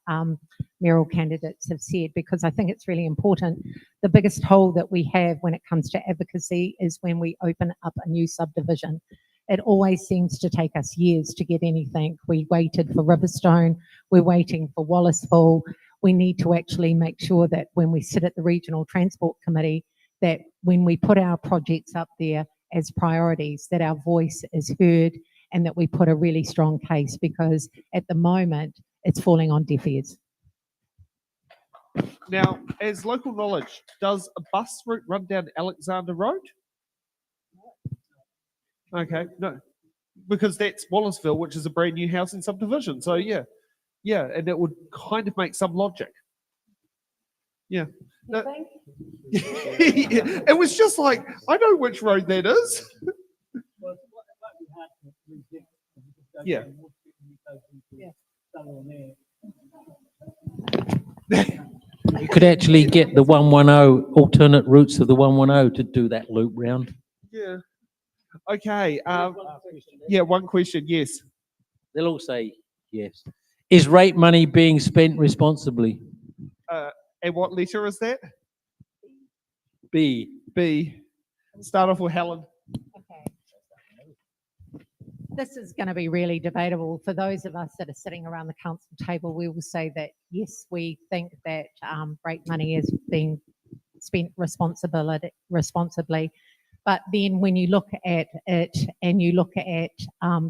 mayoral candidates have said, because I think it's really important. The biggest hole that we have when it comes to advocacy is when we open up a new subdivision. It always seems to take us years to get anything. We waited for Riverstone, we're waiting for Wallaceville. We need to actually make sure that when we sit at the Regional Transport Committee, that when we put our projects up there as priorities, that our voice is heard and that we put a really strong case, because at the moment it's falling on deaf ears. Now, as local knowledge, does a bus route run down Alexander Road? Okay, no, because that's Wallaceville, which is a brand new housing subdivision. So yeah, and it would kind of make some logic. Yeah. No, it was just like, I know which road that is. Yeah. You could actually get the 110 alternate routes of the 110 to do that loop round. Yeah. Okay. Yeah, one question. Yes. They'll all say yes. Is rate money being spent responsibly? And what letter is that? B. B. Start off with Helen. Okay. This is going to be really debatable. For those of us that are sitting around the council table, we will say that yes, we think that rate money is being spent responsibly. But then when you look at it and you look at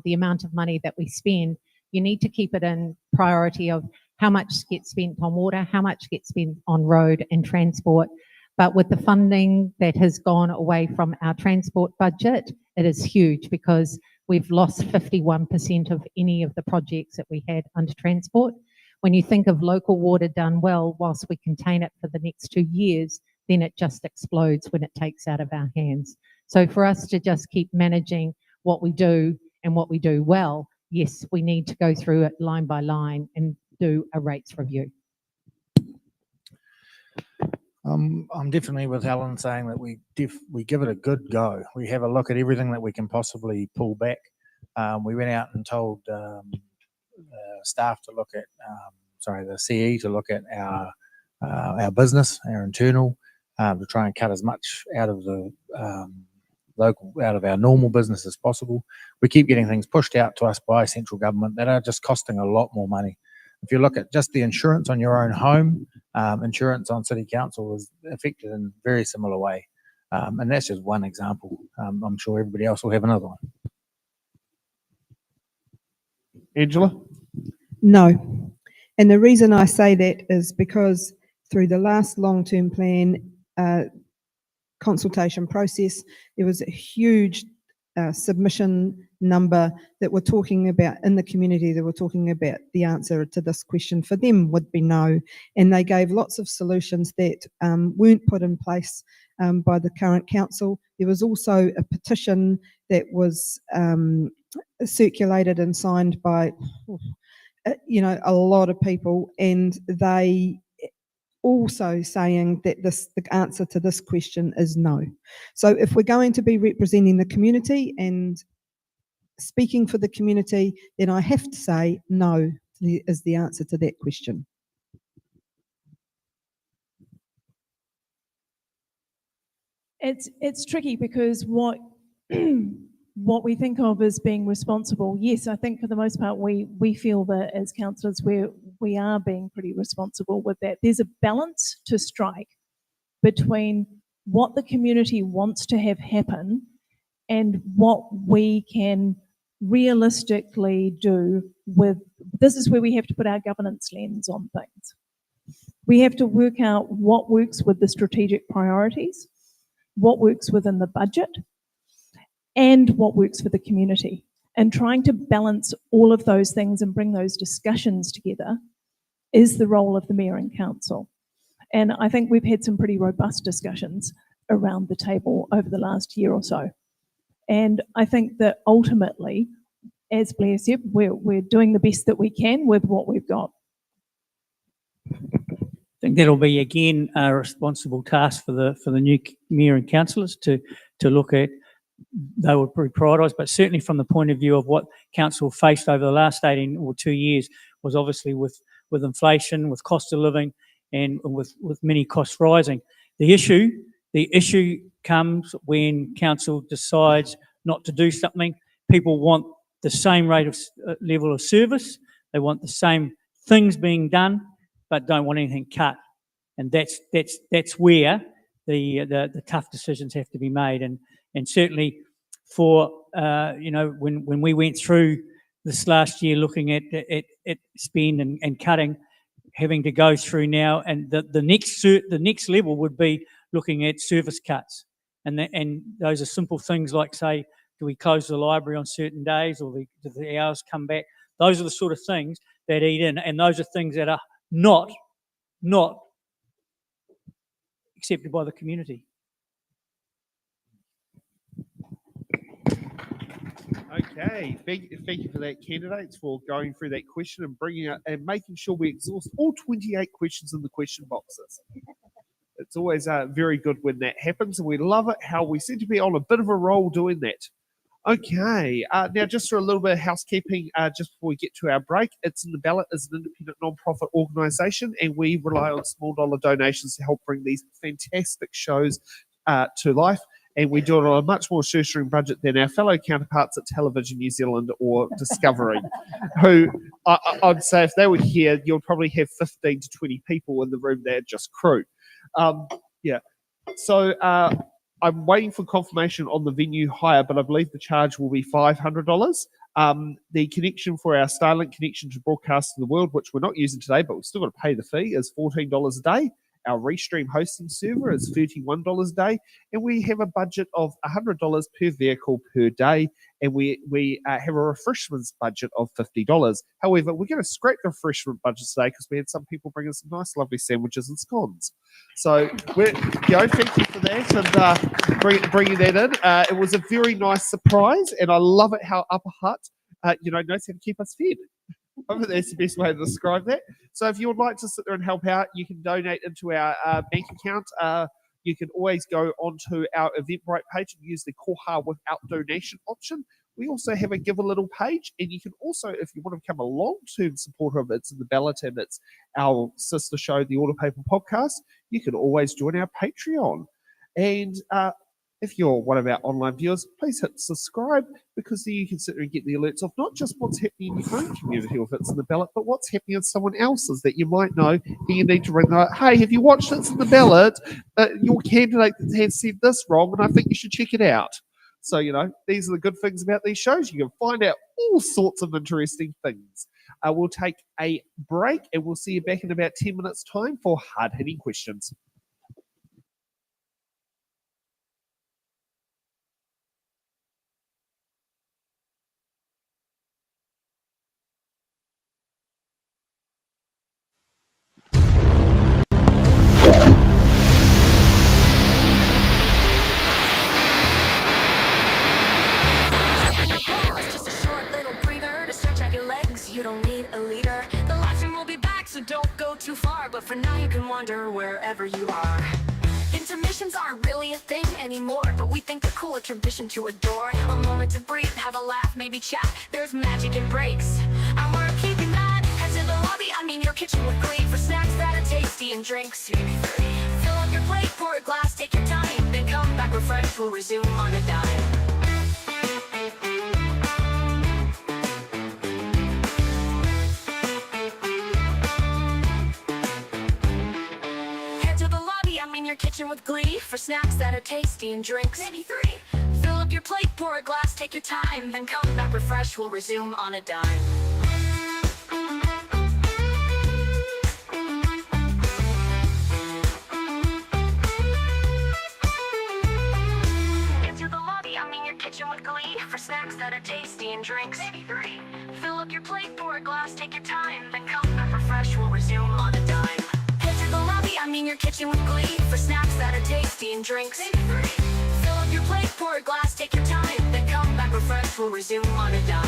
the amount of money that we spend, you need to keep it in priority of how much gets spent on water, how much gets spent on road and transport. But with the funding that has gone away from our transport budget, it is huge, because we've lost 51% of any of the projects that we had under transport. When you think of local water done well, whilst we contain it for the next 2 years, then it just explodes when it takes out of our hands. So for us to just keep managing what we do and what we do well, yes, we need to go through it line by line and do a rates review. I'm definitely with Helen saying that we give it a good go. We have a look at everything that we can possibly pull back. We went out and told staff to look at, the CE to look at our business, our internal, to try and cut as much out of the out of our normal business as possible. We keep getting things pushed out to us by central government that are just costing a lot more money. If you look at just the insurance on your own home, insurance on city council is affected in a very similar way. And that's just one example. I'm sure everybody else will have another one. Angela? No. And the reason I say that is because through the last long-term plan consultation process, there was a huge submission number that were talking about in the community, that were talking about the answer to this question for them would be no. And they gave lots of solutions that weren't put in place by the current council. There was also a petition that was circulated and signed by, a lot of people, and they also saying that the answer to this question is no. So if we're going to be representing the community and speaking for the community, then I have to say no is the answer to that question. It's tricky, because what we think of as being responsible, yes, I think for the most part we feel that as councillors we are being pretty responsible with that. There's a balance to strike between what the community wants to have happen and what we can realistically do with, this is where we have to put our governance lens on things. We have to work out what works with the strategic priorities, what works within the budget, and what works for the community. And trying to balance all of those things and bring those discussions together is the role of the Mayor and Council. And I think we've had some pretty robust discussions around the table over the last year or so. And I think that ultimately, as Blair said, we're doing the best that we can with what we've got. I think that'll be again a responsible task for the new mayor and councillors to look at. They will be prioritised, but certainly from the point of view of what council faced over the last 18 or 2 years was obviously with inflation, with cost of living, and with many costs rising. The issue comes when council decides not to do something. People want the same rate of level of service. They want the same things being done, but don't want anything cut. And that's where the tough decisions have to be made. And certainly for when we went through this last year looking at spend and cutting, having to go through now, and the next level would be looking at service cuts, and those are simple things like, say, do we close the library on certain days, or do the hours come back? Those are the sort of things that eat in, and those are things that are not accepted by the community. Okay, thank you for that, candidates, for going through that question and bringing up and making sure we exhaust all 28 questions in the question boxes. It's always very good when that happens, and we love it how we seem to be on a bit of a roll doing that. Okay, now just for a little bit of housekeeping, just before we get to our break, It's in the Ballot is an independent non-profit organisation, and we rely on small dollar donations to help bring these fantastic shows to life. And we do it on a much more shoestring budget than our fellow counterparts at Television New Zealand or Discovery, who I'd say if they were here, you'll probably have 15 to 20 people in the room. They're just crew. Yeah. So I'm waiting for confirmation on the venue hire, but I believe the charge will be $500. The connection for our Starlink connection to broadcast to the world, which we're not using today, but we've still got to pay the fee, is $14 a day. Our Restream hosting server is $31 a day, and we have a budget of $100 per vehicle per day, and we have a refreshments budget of $50. However, we're going to scrape the refreshment budget today because we had some people bring us some nice, lovely sandwiches and scones. So thank you for that and bringing that in. It was a very nice surprise, and I love it how Upper Hutt, knows how to keep us fed. I think that's the best way to describe that. So if you would like to sit there and help out, you can donate into our bank account. You can always go onto our Eventbrite page and use the Koha without donation option. We also have a Give a Little page, and you can also, if you want to become a long-term supporter of It's in the Ballot and it's our sister show, the Order Paper Podcast, you can always join our Patreon. And if you're one of our online viewers, please hit subscribe, because then you can sit there and get the alerts of not just what's happening in your own community if it's in the Ballot, but what's happening in someone else's that you might know, and you need to ring them. Hey, have you watched It's in the Ballot? Your candidate has said this wrong, and I think you should check it out. So, these are the good things about these shows. You can find out all sorts of interesting things. We'll take a break, and we'll see you back in about 10 minutes' time for hard-hitting questions. Just a short little breather to stretch out your legs. You don't need a leader. The live stream will be back, so don't go too far. But for now, you can wander wherever you are. Intermissions aren't really a thing anymore, but we think they're cool, a tradition to adore. A moment to breathe, have a laugh, maybe chat. There's magic in breaks, and we're keeping that. Head to the lobby, your kitchen with glee, for snacks that are tasty and drinks to be free. Fill up your plate, pour a glass, take your time, then come back refreshed. We'll resume on a dime. your kitchen with glee for snacks that are tasty and drinks. Maybe 3. Fill up your plate, pour a glass, take your time, then come back refreshed, we'll resume on a dime. Into the lobby, I'm in your kitchen with glee for snacks that are tasty and drinks. Maybe 3. Fill up your plate, pour a glass, take your time, then come back refreshed, we'll resume on a dime. Head to the lobby, I'm in your kitchen with glee for snacks that are tasty and drinks. Maybe 3. Fill up your plate, pour a glass, take your time, then come back refreshed, we'll resume on a dime.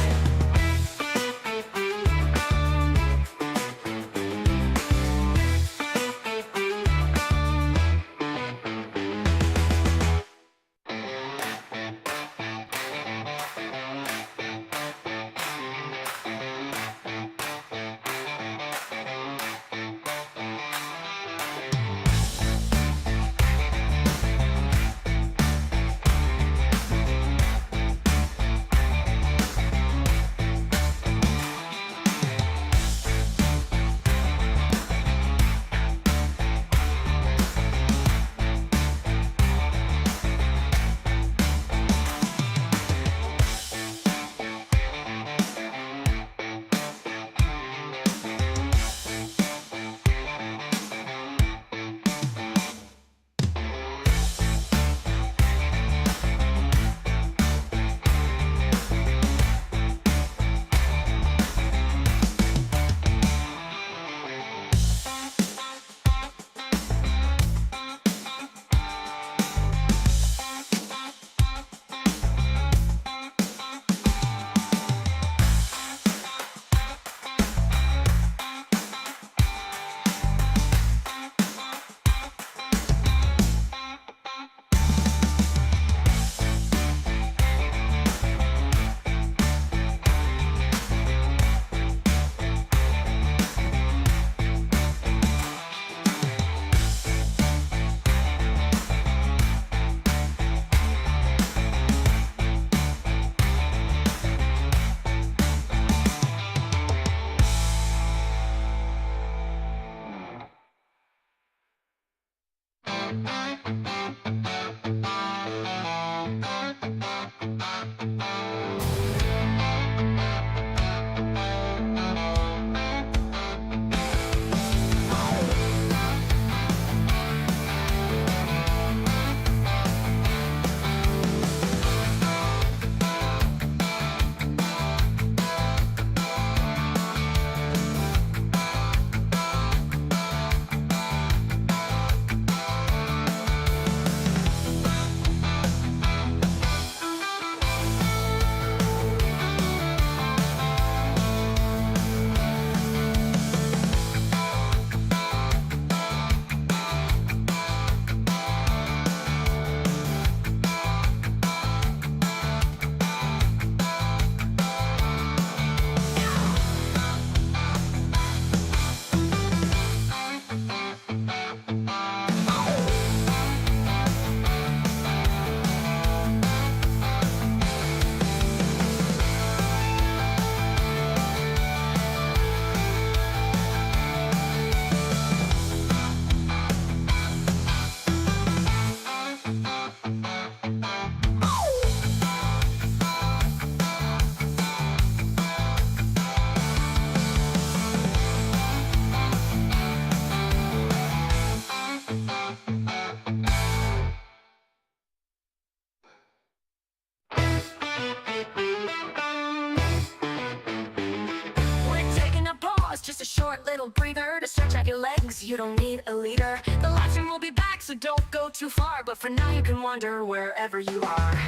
Just a short little breather to stretch out your legs, you don't need a leader. The live stream will be back, so don't go too far, but for now you can wander wherever you are.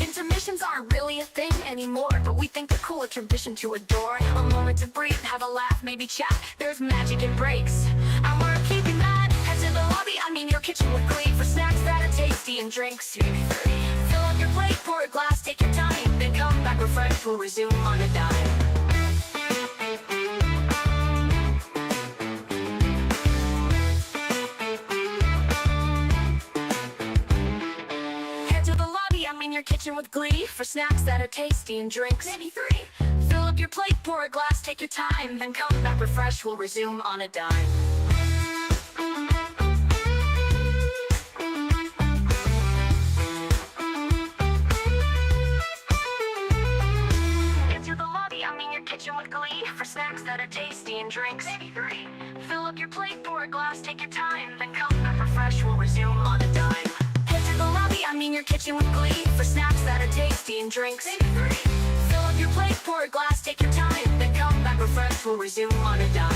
Intermissions aren't really a thing anymore, but we think they're cool, a tradition to adore. A moment to breathe, have a laugh, maybe chat, there's magic in breaks, and we're keeping that. Head to the lobby, I mean your kitchen with glee for snacks that are tasty and drinks. Fill up your plate, pour a glass, take your time, then come back refreshed, we'll resume on a dime. Your kitchen with glee for snacks that are tasty and drinks. Maybe 3. Fill up your plate, pour a glass, take your time, then come back refreshed, we'll resume on a dime. and drinks. Maybe 3. Fill up your plate, pour a glass, take your time, then come back refreshed, we'll resume on a dime. Head to the lobby, I mean your kitchen with glee, for snacks that are tasty and drinks. Maybe 3. Fill up your plate, pour a glass, take your time, then come back refreshed, we'll resume on a dime.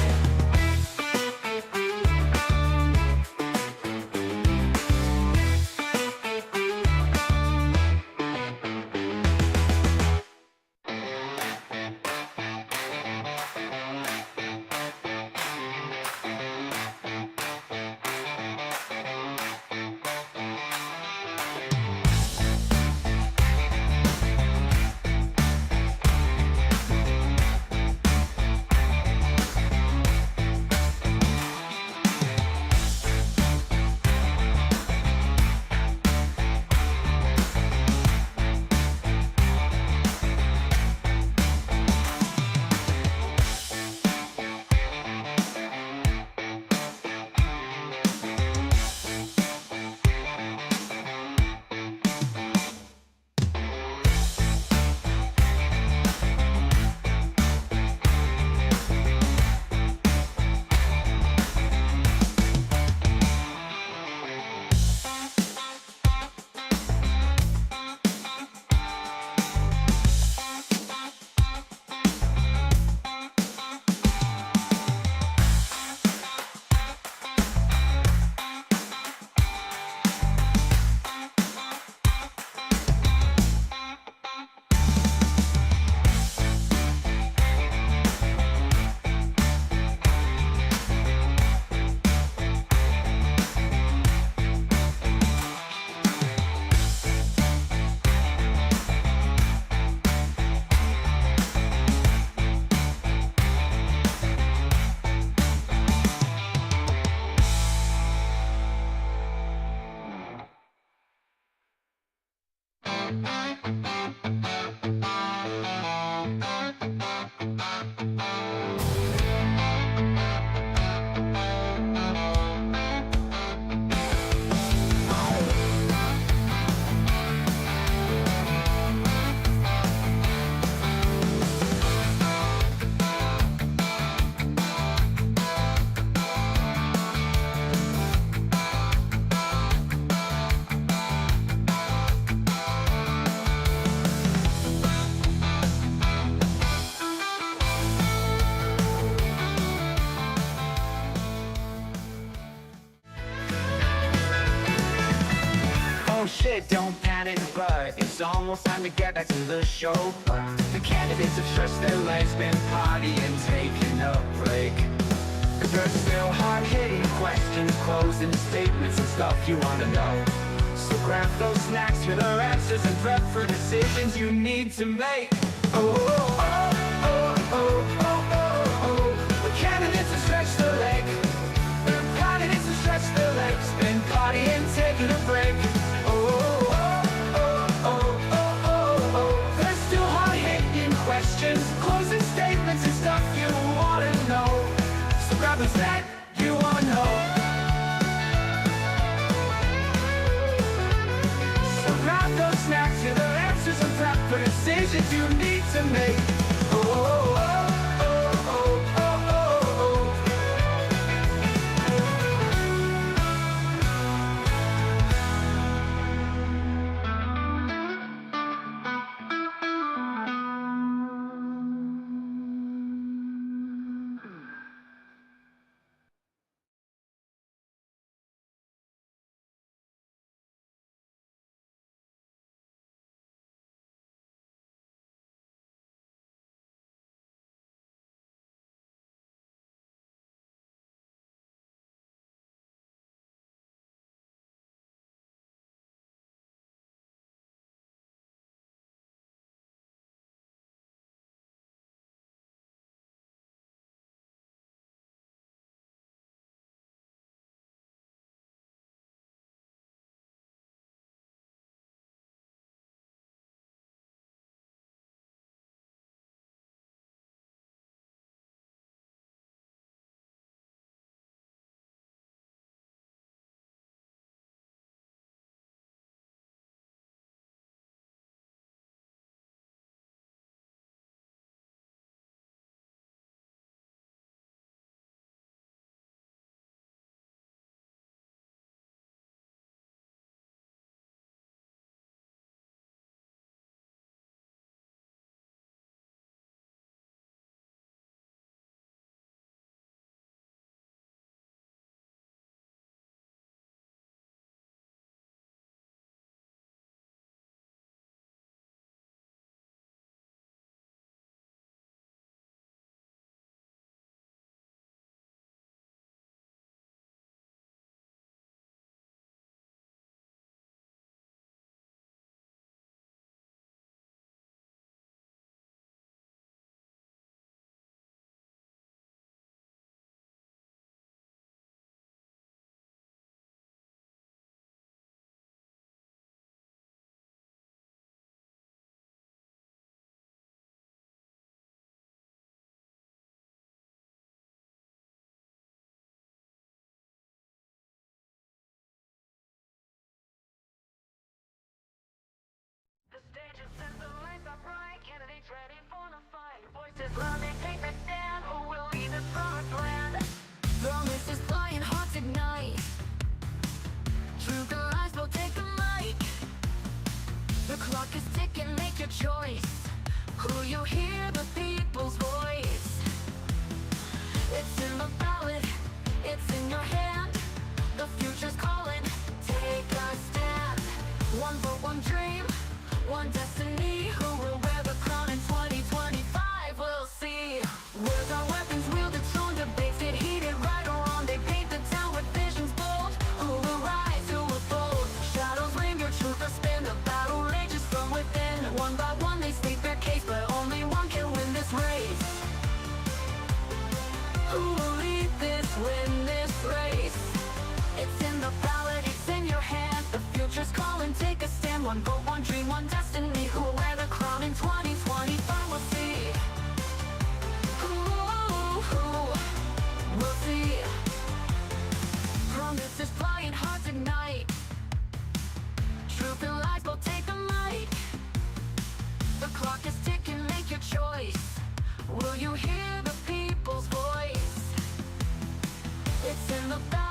Oh shit, don't panic, but it's almost time to get back to the show. The candidates have stretched their legs, been partying, taking a break. Cause there's still hard-hitting questions, closing statements and stuff you wanna know. So grab those snacks for their answers and prep for decisions you need to make. Oh, oh, oh, oh, oh, oh, oh. The candidates have stretched their leg. The candidates have stretched their legs, been partying, taking a break. Closing statements and stuff you wanna know. So grab the snack you wanna know. So grab those snacks, here the answers and prep for decisions you need to make. Oh, oh, oh, oh, oh, oh, oh, oh.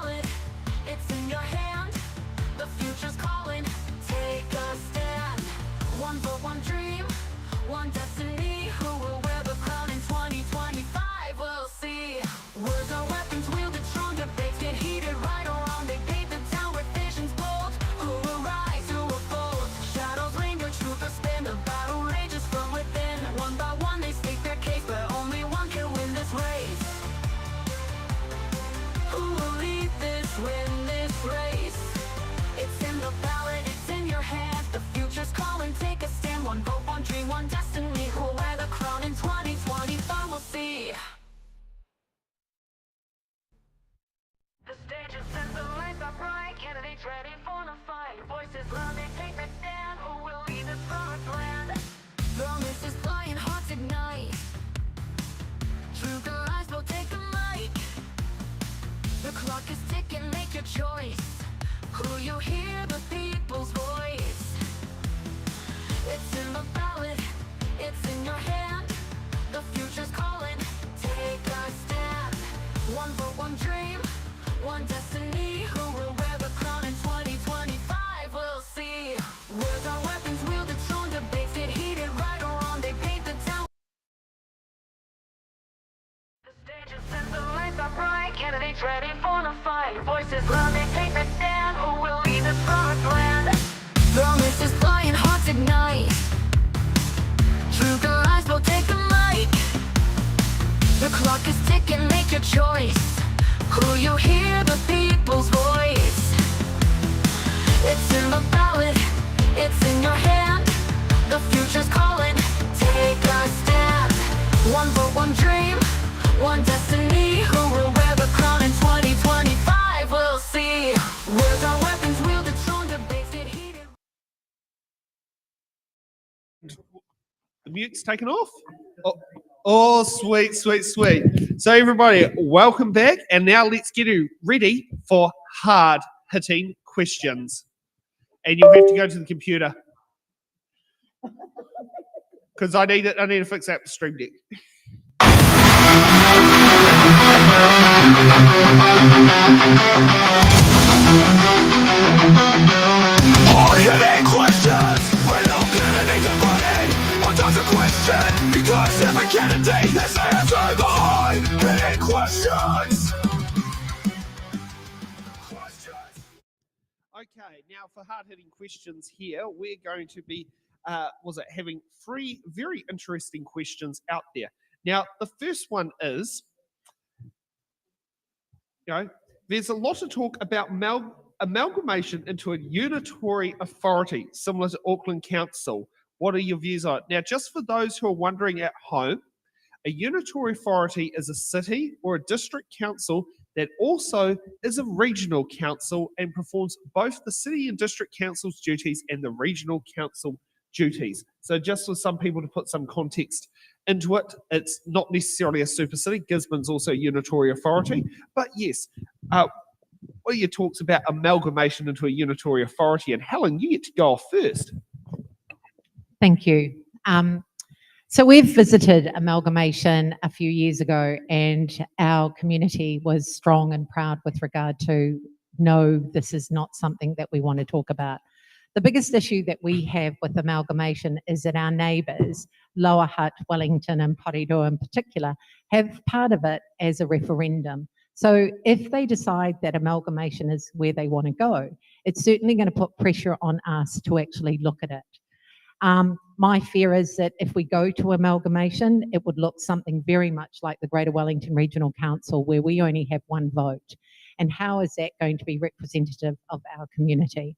ballot, it's in your hand. The future's calling, take a stand. One vote, one dream, one destiny. Who will wear the crown in 2025? We'll see. Words are weapons wielded, strong debates get heated. Right or wrong, they paint the town with visions bold. Who will rise, who will fold? Shadows linger, truth or spin. The battle rages from within. One by one they state their case, but only one can win this race. Who will lead this, win this race? It's in the ballot, it's in your hand. The future's calling, take a stand. One vote, one dream, one destiny. Who'll wear the crown in 2025? We'll see. The stage is set, the lights are bright. Candidates ready for the fight. Voices loud, they take the stand. Who will lead this promised land? The mist is flying, hearts ignite. Truth or lies, will take the mic. The clock is ticking, make your choice. Who you hear, the people's voice. It's in the ballot, it's in your hand. The future's calling, take a stand. One vote, one dream, one destiny. Who will wear the crown in 2025? We'll see. Words are weapons wielded, strong debates get heated. Right or wrong, they paint the town. The stage is set, the lights are bright. Candidates ready for the fight. Voices loud, they take the stand. Who will lead this promised land? The mist is flying, hearts ignite. Truth or lies, will take the mic. The clock is ticking, make your choice. Who you hear, the people's voice. It's in the ballot, it's in your hand. The future's calling, take a stand. One vote, one dream, one destiny. Who will wear the crown in 2025? We'll see. Words are weapons wielded, strong debates get heated. The mute's taken off. Oh, sweet, sweet, sweet. So everybody, welcome back. And now let's get you ready for hard-hitting questions. And you'll have to go to the computer. Because I need to fix that stream deck. Hard-hitting questions. When I'm candidates are running, one does a question. Because every candidate has answered the hard-hitting questions. Okay, now for hard-hitting questions here, we're going to be, having 3 very interesting questions out there. Now, the first one is, there's a lot of talk about amalgamation into a unitary authority, similar to Auckland Council. What are your views on it? Now, just for those who are wondering at home, a unitary authority is a city or a district council that also is a regional council and performs both the city and district council's duties and the regional council duties. So just for some people to put some context into it, it's not necessarily a super city. Gisborne's also a unitary authority. But yes, what are your talks about amalgamation into a unitary authority? And Helen, you get to go off first. Thank you. So we've visited amalgamation a few years ago, and our community was strong and proud with regard to, no, this is not something that we want to talk about. The biggest issue that we have with amalgamation is that our neighbours, Lower Hutt, Wellington and Porirua in particular, have part of it as a referendum. So if they decide that amalgamation is where they want to go, it's certainly going to put pressure on us to actually look at it. My fear is that if we go to amalgamation, it would look something very much like the Greater Wellington Regional Council, where we only have one vote. And how is that going to be representative of our community?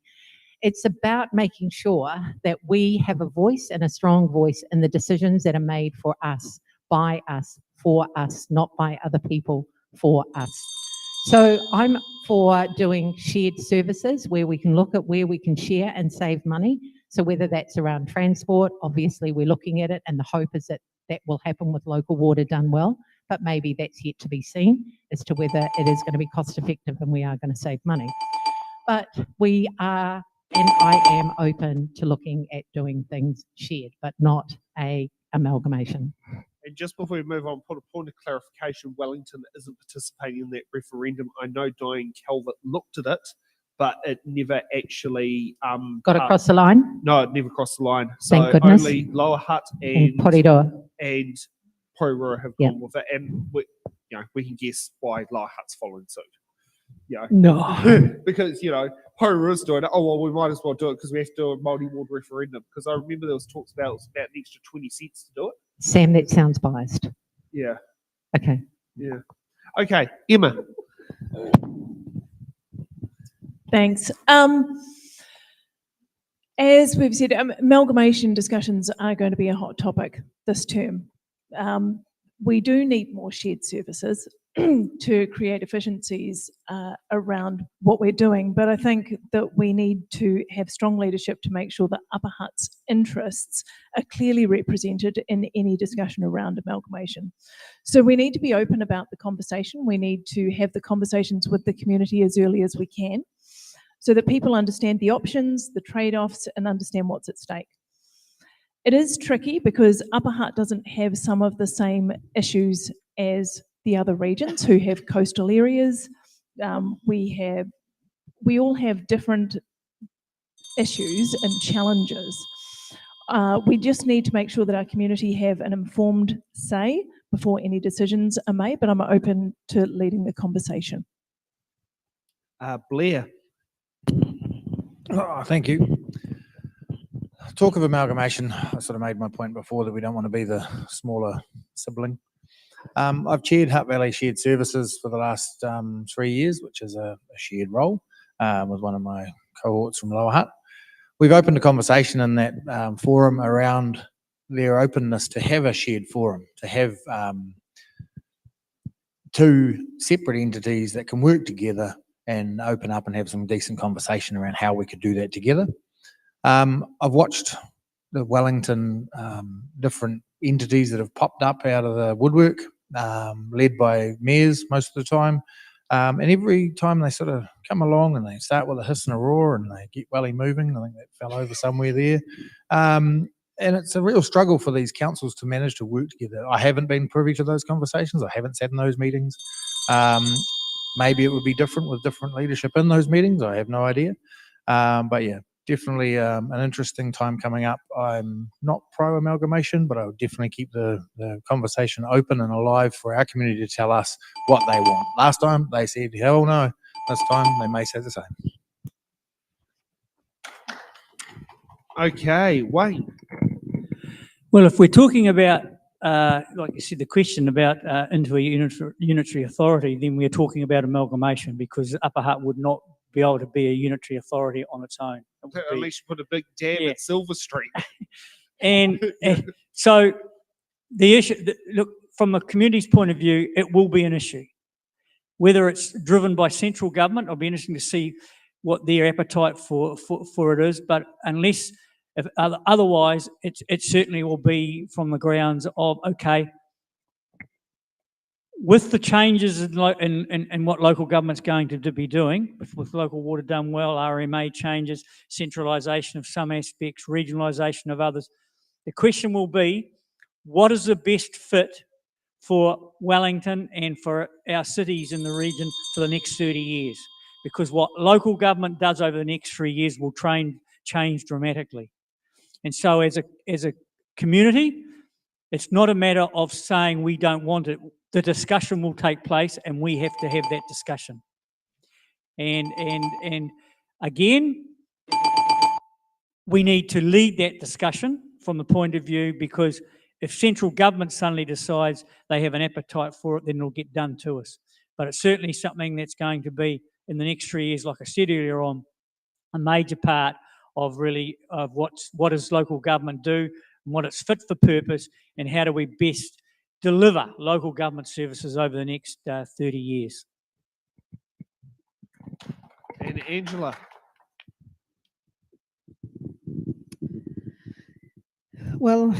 It's about making sure that we have a voice and a strong voice in the decisions that are made for us, by us, for us, not by other people, for us. So I'm for doing shared services where we can look at where we can share and save money. So whether that's around transport, obviously we're looking at it, and the hope is that that will happen with local water done well, but maybe that's yet to be seen as to whether it is going to be cost effective and we are going to save money. But we are, and I am open to looking at doing things shared, but not a amalgamation. And just before we move on, put a point of clarification, Wellington isn't participating in that referendum. I know Diane Calvert looked at it, but it never actually Got across the line? No, it never crossed the line. So Thank goodness. only Lower Hutt And Porirua. and Porirua have Yep. gone with it, and we can guess why Lower Hutt's following suit. No. Because Porirua is doing it. Oh well, we might as well do it because we have to do a multi-ward referendum. Because I remember there was talks about it was about an extra 20 cents to do it. Sam, that sounds biased. Yeah, Okay. yeah. Okay, Emma. Thanks. As we've said, amalgamation discussions are going to be a hot topic this term. We do need more shared services to create efficiencies around what we're doing, but I think that we need to have strong leadership to make sure that Upper Hutt's interests are clearly represented in any discussion around amalgamation. So we need to be open about the conversation. We need to have the conversations with the community as early as we can, so that people understand the options, the trade-offs, and understand what's at stake. It is tricky because Upper Hutt doesn't have some of the same issues as the other regions who have coastal areas. We all have different issues and challenges. We just need to make sure that our community have an informed say before any decisions are made, but I'm open to leading the conversation. Blair. Oh, thank you. Talk of amalgamation, I sort of made my point before that we don't want to be the smaller sibling. I've chaired Hutt Valley Shared Services for the last 3 years, which is a shared role with one of my cohorts from Lower Hutt. We've opened a conversation in that forum around their openness to have a shared forum, to have two separate entities that can work together and open up and have some decent conversation around how we could do that together. I've watched the Wellington different entities that have popped up out of the woodwork, led by mayors most of the time. And every time they sort of come along and they start with a hiss and a roar and they get Welly moving, I think that fell over somewhere there. And it's a real struggle for these councils to manage to work together. I haven't been privy to those conversations. I haven't sat in those meetings. Maybe it would be different with different leadership in those meetings. I have no idea. But yeah, definitely an interesting time coming up. I'm not pro amalgamation, but I would definitely keep the conversation open and alive for our community to tell us what they want. Last time they said, hell no. This time they may say the same. Okay, Wayne. Well, if we're talking about, like you said, the question about into a unitary authority, then we're talking about amalgamation, because Upper Hutt would not be able to be a unitary authority on its own. At least you put a big dam at Silver Street. And so the issue, look, from a community's point of view, it will be an issue. Whether it's driven by central government, it'll be interesting to see what their appetite for it is. But unless, if otherwise, it certainly will be from the grounds of, okay, with the changes in what local government's going to be doing, with local water done well, RMA changes, centralisation of some aspects, regionalisation of others, the question will be, what is the best fit for Wellington and for our cities in the region for the next 30 years? Because what local government does over the next 3 years will change dramatically. And so as a community, it's not a matter of saying we don't want it. The discussion will take place and we have to have that discussion. And again, we need to lead that discussion from the point of view, because if central government suddenly decides they have an appetite for it, then it'll get done to us. But it's certainly something that's going to be, in the next 3 years, like I said earlier on, a major part of really of what does local government do, and what it's fit for purpose, and how do we best deliver local government services over the next 30 years. And Angela. Well,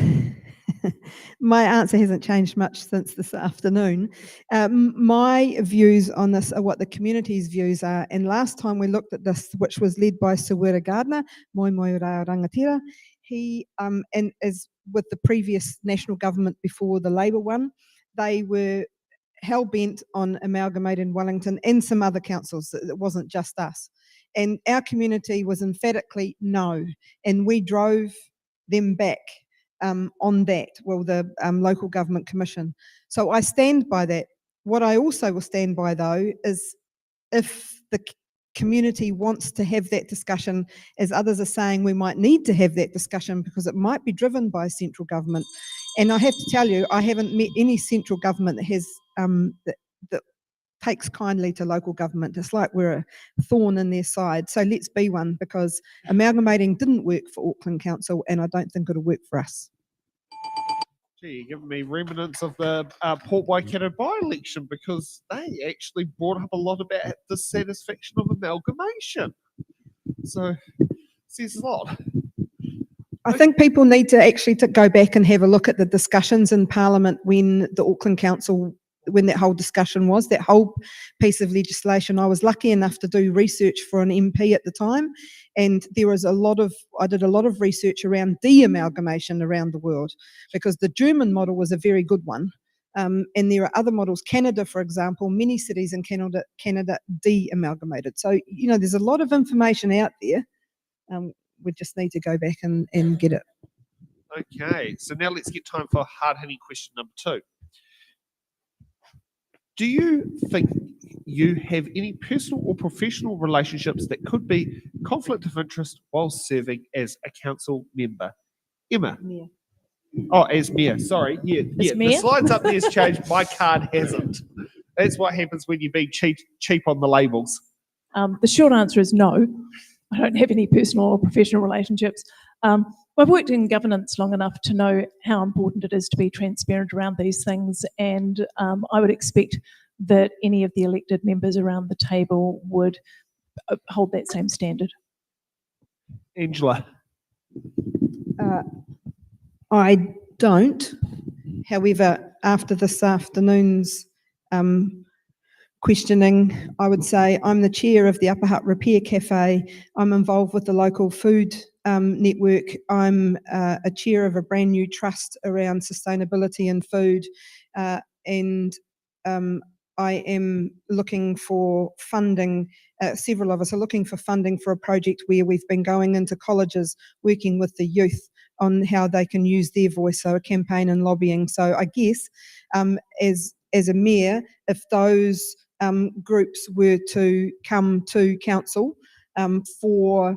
my answer hasn't changed much since this afternoon. My views on this are what the community's views are. And last time we looked at this, which was led by Sir Wera Gardner, Moi Mayoral Rangatira, he, and as with the previous national government before the Labor one, they were hell-bent on amalgamating Wellington and some other councils. It wasn't just us. And our community was emphatically no. And we drove them back on that, well, the Local Government Commission. So I stand by that. What I also will stand by, though, is if the community wants to have that discussion, as others are saying, we might need to have that discussion because it might be driven by central government. And I have to tell you, I haven't met any central government that has that takes kindly to local government. It's like we're a thorn in their side. So let's be one, because amalgamating didn't work for Auckland Council, and I don't think it'll work for us. Gee, you're giving me remnants of the Port Waikato by-election, because they actually brought up a lot about dissatisfaction of amalgamation. So, says a lot. I think people need to actually go back and have a look at the discussions in Parliament when the Auckland Council, when that whole discussion was, that whole piece of legislation. I was lucky enough to do research for an MP at the time, and there was I did a lot of research around de-amalgamation around the world, because the German model was a very good one. And there are other models. Canada, for example, many cities in Canada de-amalgamated. So, you know, there's a lot of information out there. We just need to go back and get it. Okay, so now let's get time for hard-hitting question number 2. Do you think you have any personal or professional relationships that could be conflict of interest while serving as a council member? Emma? Yeah. Oh, as mayor, sorry. Yeah, the mayor? slides up there's changed. My card hasn't. That's what happens when you're being cheap on the labels. The short answer is no. I don't have any personal or professional relationships. I've worked in governance long enough to know how important it is to be transparent around these things, and I would expect that any of the elected members around the table would hold that same standard. Angela? I don't. However, after this afternoon's questioning, I would say I'm the chair of the Upper Hutt Repair Cafe. I'm involved with the local food network. I'm a chair of a brand new trust around sustainability and food, and I am looking for funding. Several of us are looking for funding for a project where we've been going into colleges, working with the youth on how they can use their voice, so a campaign and lobbying. So I guess as a mayor, if those groups were to come to council for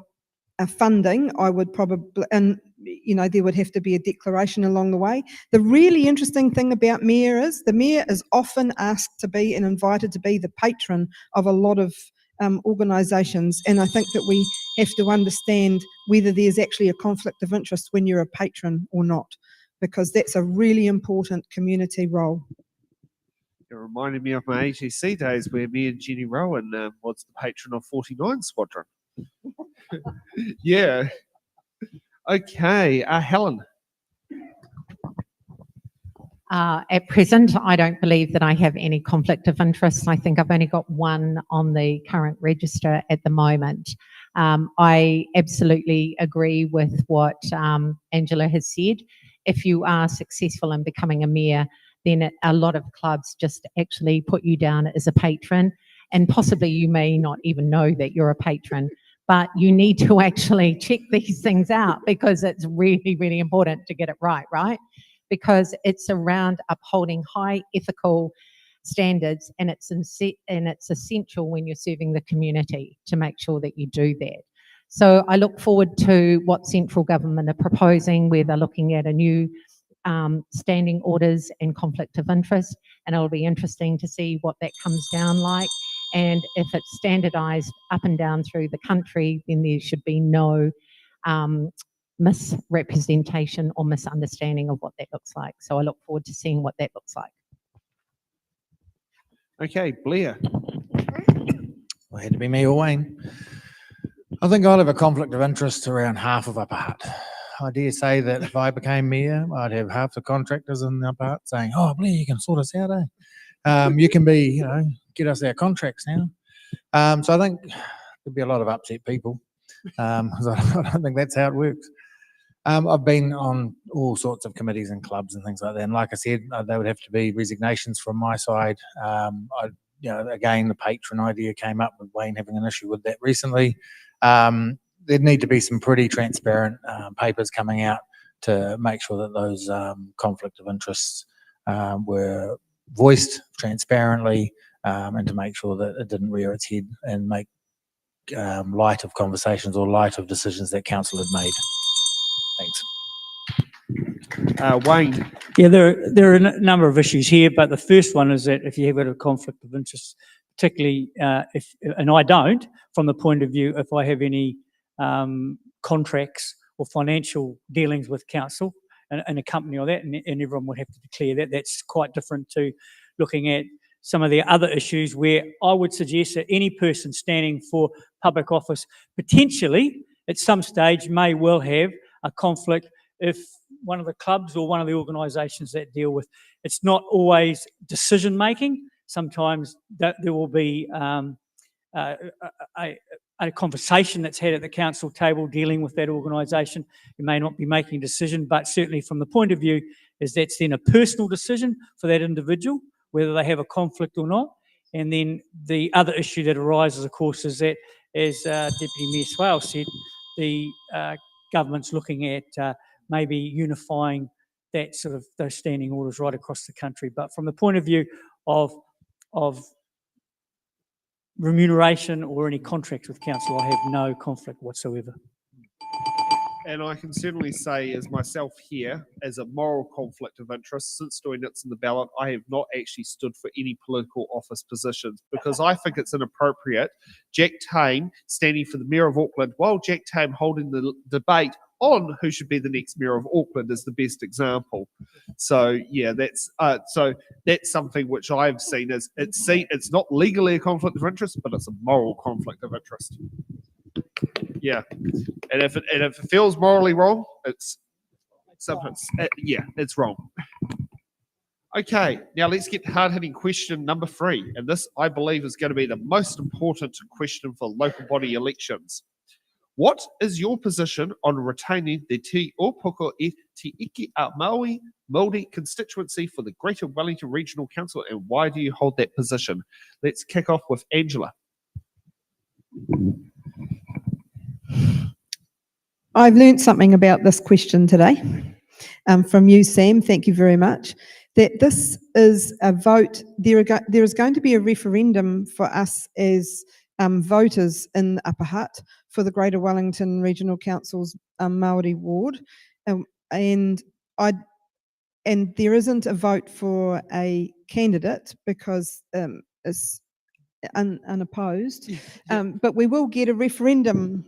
funding, I would probably, and you know, there would have to be a declaration along the way. The really interesting thing about mayor is the mayor is often asked to be and invited to be the patron of a lot of organisations, and I think that we have to understand whether there's actually a conflict of interest when you're a patron or not, because that's a really important community role. It reminded me of my ATC days where me and Jenny Rowan was the patron of 49 Squadron. Yeah. Okay, Helen. At present, I don't believe that I have any conflict of interest. I think I've only got one on the current register at the moment. I absolutely agree with what Angela has said. If you are successful in becoming a mayor, then a lot of clubs just actually put you down as a patron, and possibly you may not even know that you're a patron, but you need to actually check these things out, because it's really, really important to get it right? Because it's around upholding high ethical standards, and it's essential when you're serving the community to make sure that you do that. So I look forward to what central government are proposing, where they're looking at a new standing orders and conflict of interest, and it'll be interesting to see what that comes down like. And if it's standardised up and down through the country, then there should be no misrepresentation or misunderstanding of what that looks like. So I look forward to seeing what that looks like. Okay, Blair. Well, it had to be me or Wayne. I think I'll have a conflict of interest around half of Upper Hutt. I dare say that if I became mayor, I'd have half the contractors in Upper Hutt saying, "Oh, Blair, you can sort us out, eh? You can be, you know, get us our contracts now." So I think there'll be a lot of upset people, because I don't think that's how it works. I've been on all sorts of committees and clubs and things like that. And like I said, there would have to be resignations from my side. Again, the patron idea came up with Wayne having an issue with that recently. There'd need to be some pretty transparent papers coming out to make sure that those conflict of interests were voiced transparently, and to make sure that it didn't rear its head and make light of conversations or light of decisions that council had made. Thanks. Wayne. Yeah, there are a number of issues here, but the first one is that if you have got a conflict of interest, particularly and I don't, from the point of view if I have any contracts or financial dealings with council and a company or that, and everyone would have to declare that. That's quite different to looking at some of the other issues where I would suggest that any person standing for public office potentially at some stage may well have a conflict if one of the clubs or one of the organisations that deal with. It's not always decision making. Sometimes there will be a conversation that's had at the council table dealing with that organisation. You may not be making a decision, but certainly from the point of view is that's then a personal decision for that individual, whether they have a conflict or not. And then the other issue that arises, of course, is that, as Deputy Mayor Swale said, the government's looking at maybe unifying that sort of those standing orders right across the country. But from the point of view of remuneration or any contracts with council, I have no conflict whatsoever. And I can certainly say, as myself here, as a moral conflict of interest, since doing It's in the Ballot, I have not actually stood for any political office positions because I think it's inappropriate. Jack Tame standing for the Mayor of Auckland, while Jack Tame holding the debate on who should be the next Mayor of Auckland is the best example. So yeah, that's something which I've seen as it's not legally a conflict of interest, but it's a moral conflict of interest. Yeah, and if it feels morally wrong, it's wrong. Okay, now let's get hard-hitting question number 3, and this I believe is going to be the most important question for local body elections. What is your position on retaining the Te Opoko e Te Iki a Maui Māori constituency for the Greater Wellington Regional Council, and why do you hold that position? Let's kick off with Angela. I've learned something about this question today from you, Sam. Thank you very much. That this is a vote. There is going to be a referendum for us as voters in Upper Hutt for the Greater Wellington Regional Council's Māori ward, and there isn't a vote for a candidate because it's unopposed. But we will get a referendum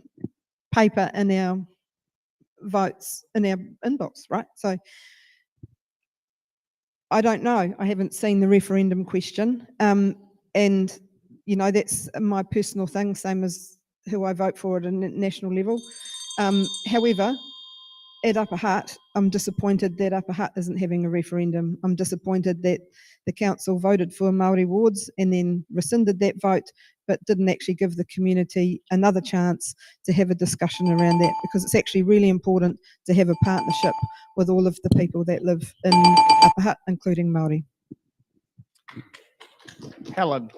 paper in our votes in our inbox, right? So I don't know. I haven't seen the referendum question, and you know that's my personal thing, same as who I vote for at a national level. However, at Upper Hutt, I'm disappointed that Upper Hutt isn't having a referendum. I'm disappointed that the council voted for Māori wards and then rescinded that vote, but didn't actually give the community another chance to have a discussion around that, because it's actually really important to have a partnership with all of the people that live in Upper Hutt, including Māori. Helen.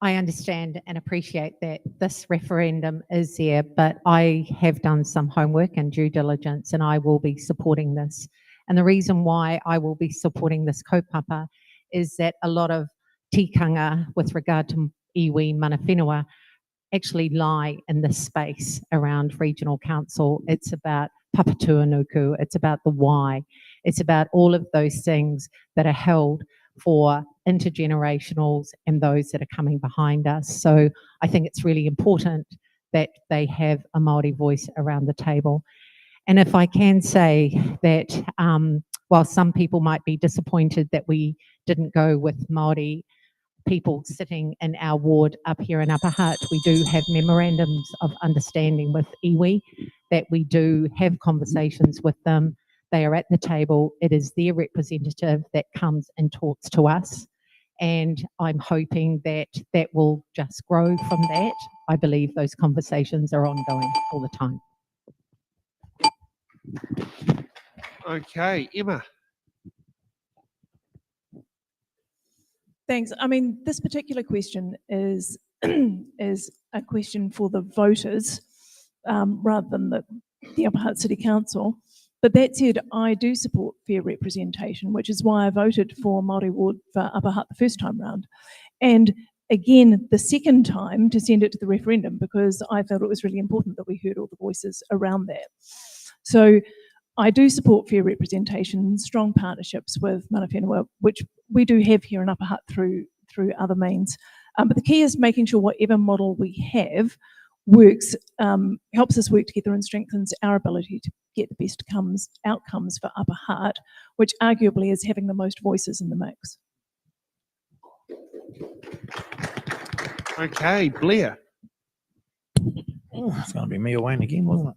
I understand and appreciate that this referendum is there, but I have done some homework and due diligence, and I will be supporting this. And the reason why I will be supporting this kaupapa is that a lot of tikanga with regard to iwi mana whenua actually lie in this space around regional council. It's about papatuanuku, it's about the why, it's about all of those things that are held for intergenerationals and those that are coming behind us. So I think it's really important that they have a Māori voice around the table. And if I can say that while some people might be disappointed that we didn't go with Māori people sitting in our ward up here in Upper Hutt, we do have memorandums of understanding with iwi, that we do have conversations with them. They are at the table. It is their representative that comes and talks to us. And I'm hoping that that will just grow from that. I believe those conversations are ongoing all the time. Okay, Emma. Thanks. I mean, this particular question is is a question for the voters rather than the Upper Hutt City Council. But that said, I do support fair representation, which is why I voted for Māori Ward for Upper Hutt the first time round. And again, the second time to send it to the referendum, because I felt it was really important that we heard all the voices around that. So I do support fair representation, strong partnerships with mana whenua, which we do have here in Upper Hutt through other means. But the key is making sure whatever model we have works, helps us work together and strengthens our ability to get the best outcomes for Upper Hutt, which arguably is having the most voices in the mix. Okay, Blair. Oh, it's going to be me or Wayne again, wasn't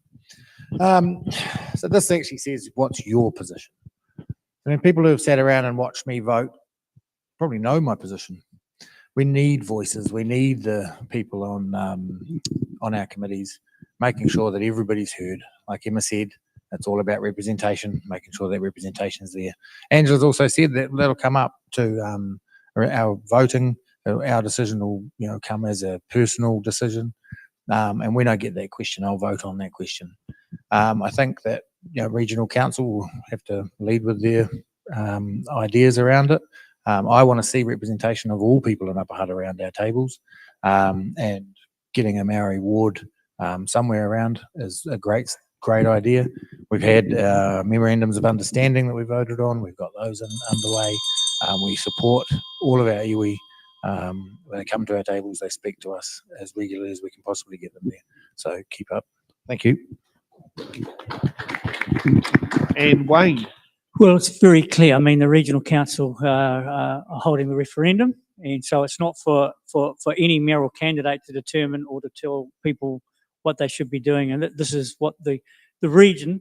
it? So this actually says, what's your position? I mean, people who have sat around and watched me vote probably know my position. We need voices. We need the people on our committees, making sure that everybody's heard. Like Emma said, it's all about representation, making sure that representation is there. Angela's also said that that'll come up to our voting. Our decision will, come as a personal decision. And when I get that question, I'll vote on that question. I think that regional council will have to lead with their ideas around it. I want to see representation of all people in Upper Hutt around our tables, and getting a Maori ward somewhere around is a great idea. We've had memorandums of understanding that we voted on. We've got those underway. We support all of our iwi. When they come to our tables, they speak to us as regularly as we can possibly get them there. So keep up. Thank you. And Wayne. Well, it's very clear. I mean, the regional council are holding the referendum, and so it's not for any mayoral candidate to determine or to tell people what they should be doing. And this is what the region,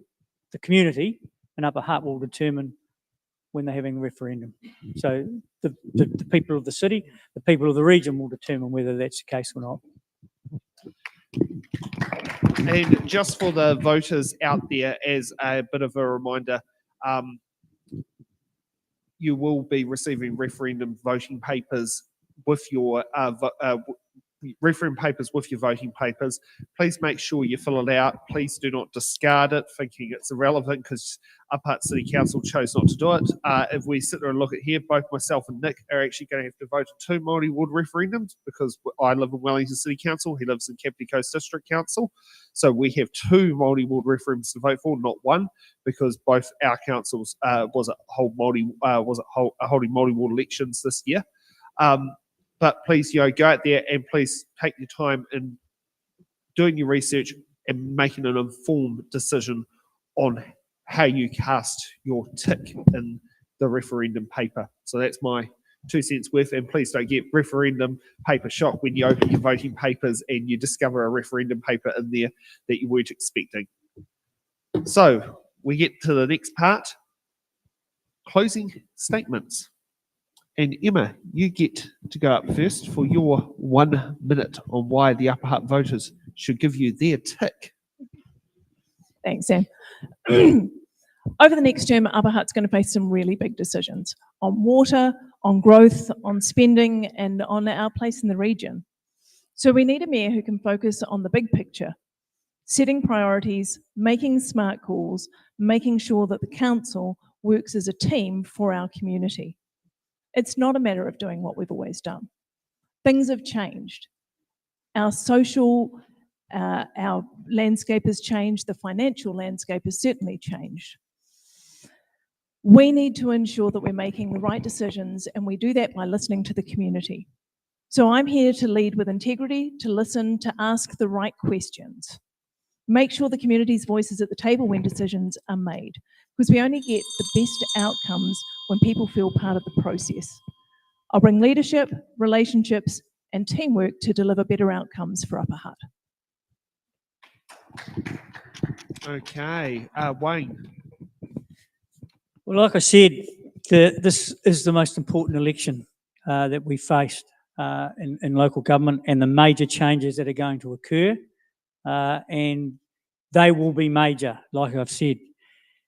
the community, and Upper Hutt will determine when they're having a referendum. So the people of the city, the people of the region will determine whether that's the case or not. And just for the voters out there, as a bit of a reminder, you will be receiving referendum voting papers with your referendum papers with your voting papers. Please make sure you fill it out. Please do not discard it thinking it's irrelevant because Upper Hutt City Council chose not to do it. If we sit there and look at here, both myself and Nick are actually going to have to vote on 2 Māori ward referendums because I live in Wellington City Council, he lives in Kapiti Coast District Council. So we have 2 Māori ward referendums to vote for, not 1, because both our councils holding Māori ward elections this year. But please, go out there and please take your time in doing your research and making an informed decision on how you cast your tick in the referendum paper. So that's my 2 cents worth. And please don't get referendum paper shock when you open your voting papers and you discover a referendum paper in there that you weren't expecting. So we get to the next part, closing statements. And Emma, you get to go up first for your 1 minute on why the Upper Hutt voters should give you their tick. Thanks, Sam. Over the next term, Upper Hutt's going to face some really big decisions on water, on growth, on spending, and on our place in the region. So we need a mayor who can focus on the big picture, setting priorities, making smart calls, making sure that the council works as a team for our community. It's not a matter of doing what we've always done. Things have changed. Our social, our landscape has changed. The financial landscape has certainly changed. We need to ensure that we're making the right decisions, and we do that by listening to the community. So I'm here to lead with integrity, to listen, to ask the right questions. Make sure the community's voice is at the table when decisions are made, because we only get the best outcomes when people feel part of the process. I'll bring leadership, relationships, and teamwork to deliver better outcomes for Upper Hutt. Okay, Wayne. Well, like I said, this is the most important election that we faced. in local government and the major changes that are going to occur. And they will be major, like I've said.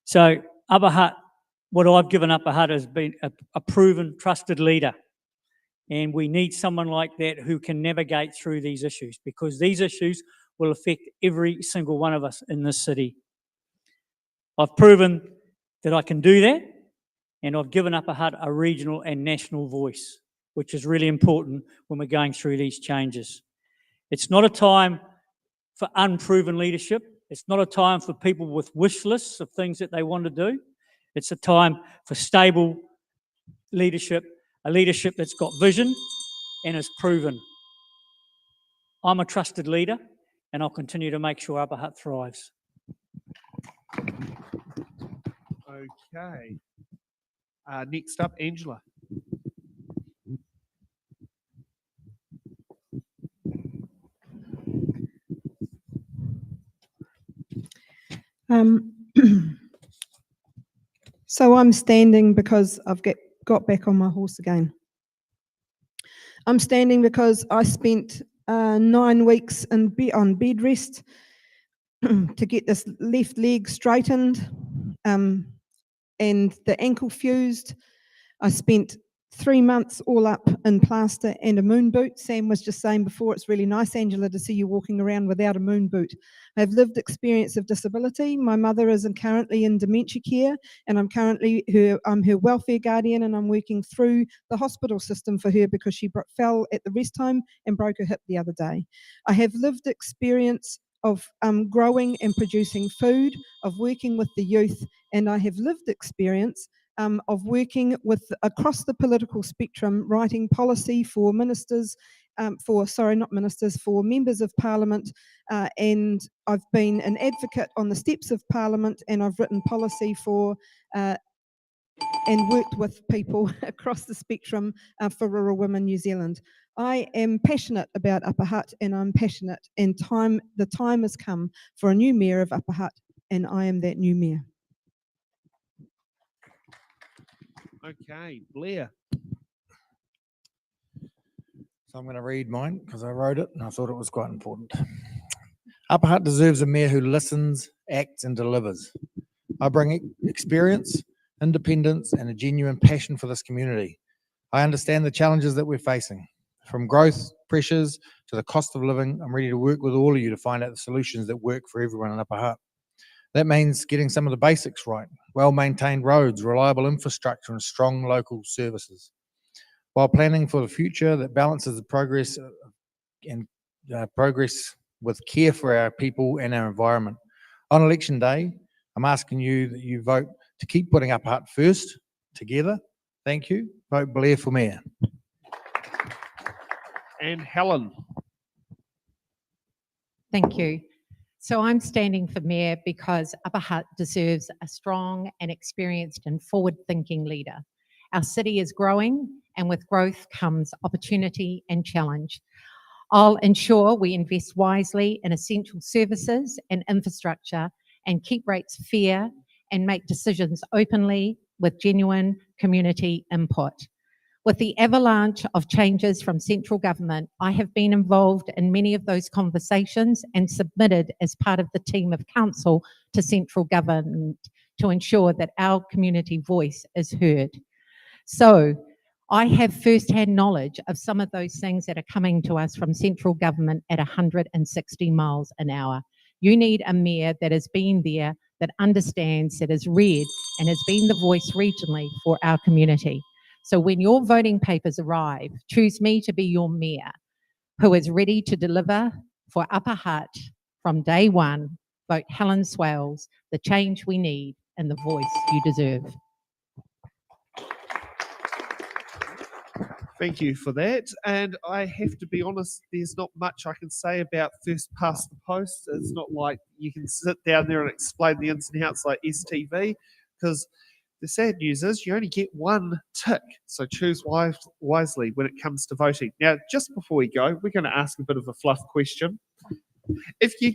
So Upper Hutt, what I've given Upper Hutt has been a proven, trusted leader. And we need someone like that who can navigate through these issues, because these issues will affect every single one of us in this city. I've proven that I can do that, and I've given Upper Hutt a regional and national voice, which is really important when we're going through these changes. It's not a time for unproven leadership. It's not a time for people with wish lists of things that they want to do. It's a time for stable leadership, a leadership that's got vision and is proven. I'm a trusted leader, and I'll continue to make sure Upper Hutt thrives. Okay. Next up, Angela. So I'm standing because I've got back on my horse again. I'm standing because I spent 9 weeks on bed rest to get this left leg straightened and the ankle fused. I spent 3 months all up in plaster and a moon boot. Sam was just saying before, it's really nice, Angela, to see you walking around without a moon boot. I have lived experience of disability. My mother is currently in dementia care, and I'm her welfare guardian, and I'm working through the hospital system for her because she fell at the rest home and broke her hip the other day. I have lived experience of growing and producing food, of working with the youth, and I have lived experience of working with across the political spectrum, writing policy for ministers, for members of parliament, and I've been an advocate on the steps of parliament, and I've written policy for and worked with people across the spectrum for Rural Women New Zealand. I am passionate about Upper Hutt, and I'm passionate, and the time has come for a new mayor of Upper Hutt, and I am that new mayor. Okay, Blair. So I'm going to read mine because I wrote it and I thought it was quite important. Upper Hutt deserves a mayor who listens, acts and delivers. I bring experience, independence and a genuine passion for this community. I understand the challenges that we're facing. From growth pressures to the cost of living, I'm ready to work with all of you to find out the solutions that work for everyone in Upper Hutt. That means getting some of the basics right: well-maintained roads, reliable infrastructure and strong local services, while planning for the future that balances the progress with care for our people and our environment. On election day, I'm asking you that you vote to keep putting Upper Hutt first, together. Thank you. Vote Blair for mayor. And Helen. Thank you. So I'm standing for mayor because Upper Hutt deserves a strong and experienced and forward-thinking leader. Our city is growing, and with growth comes opportunity and challenge. I'll ensure we invest wisely in essential services and infrastructure and keep rates fair and make decisions openly with genuine community input. With the avalanche of changes from central government, I have been involved in many of those conversations and submitted as part of the team of council to central government to ensure that our community voice is heard. So I have first-hand knowledge of some of those things that are coming to us from central government at 160 miles an hour. You need a mayor that has been there, that understands, that has read and has been the voice regionally for our community. So when your voting papers arrive, choose me to be your mayor, who is ready to deliver for Upper Hutt from day one. Vote Helen Swales, the change we need and the voice you deserve. Thank you for that. And I have to be honest, there's not much I can say about first past the post. It's not like you can sit down there and explain the ins and outs like STV, because the sad news is you only get one tick. So choose wisely when it comes to voting. Now, just before we go, we're going to ask a bit of a fluff question. If you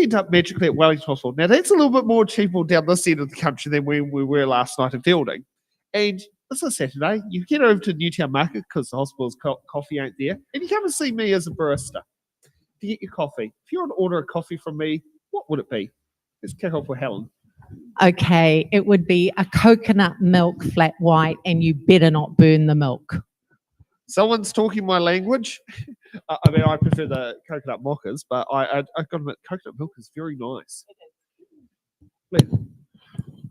end up magically at Wellington Hospital, now that's a little bit more achievable down this end of the country than when we were last night at Fielding. And it's a Saturday. You get over to Newtown Market because the hospital's coffee ain't there, and you come and see me as a barista to get your coffee. If you want to order a coffee from me, what would it be? Let's kick off with Helen. Okay, it would be a coconut milk flat white, and you better not burn the milk. Someone's talking my language. I mean, I prefer the coconut mochas, but I've got to admit, coconut milk is very nice.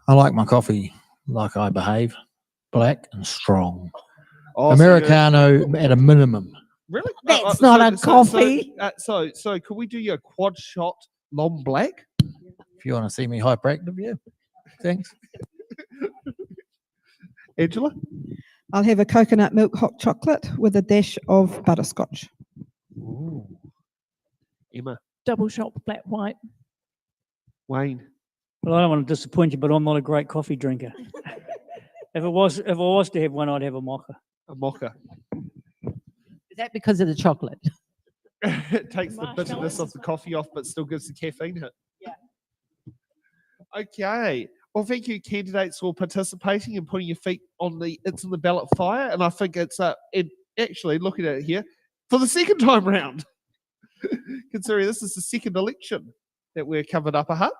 I like my coffee like I behave, black and strong. Oh, Americano at a minimum. Really? That's not a coffee. So could we do your quad shot long black? If you want to see me hyperactive, yeah. Thanks. Angela? I'll have a coconut milk hot chocolate with a dash of butterscotch. Ooh. Emma? Double shot flat white. Wayne? Well, I don't want to disappoint you, but I'm not a great coffee drinker. If I was to have one, I'd have a mocha. A mocha. Is that because of the chocolate? It takes the bitterness of the coffee off, but still gives the caffeine hit. Yeah. Okay. Well, thank you, candidates, for participating and putting your feet on the It's in the Ballot fire. And I think it's actually looking at it here for the second time round, considering this is the second election that we're covered Upper Hutt.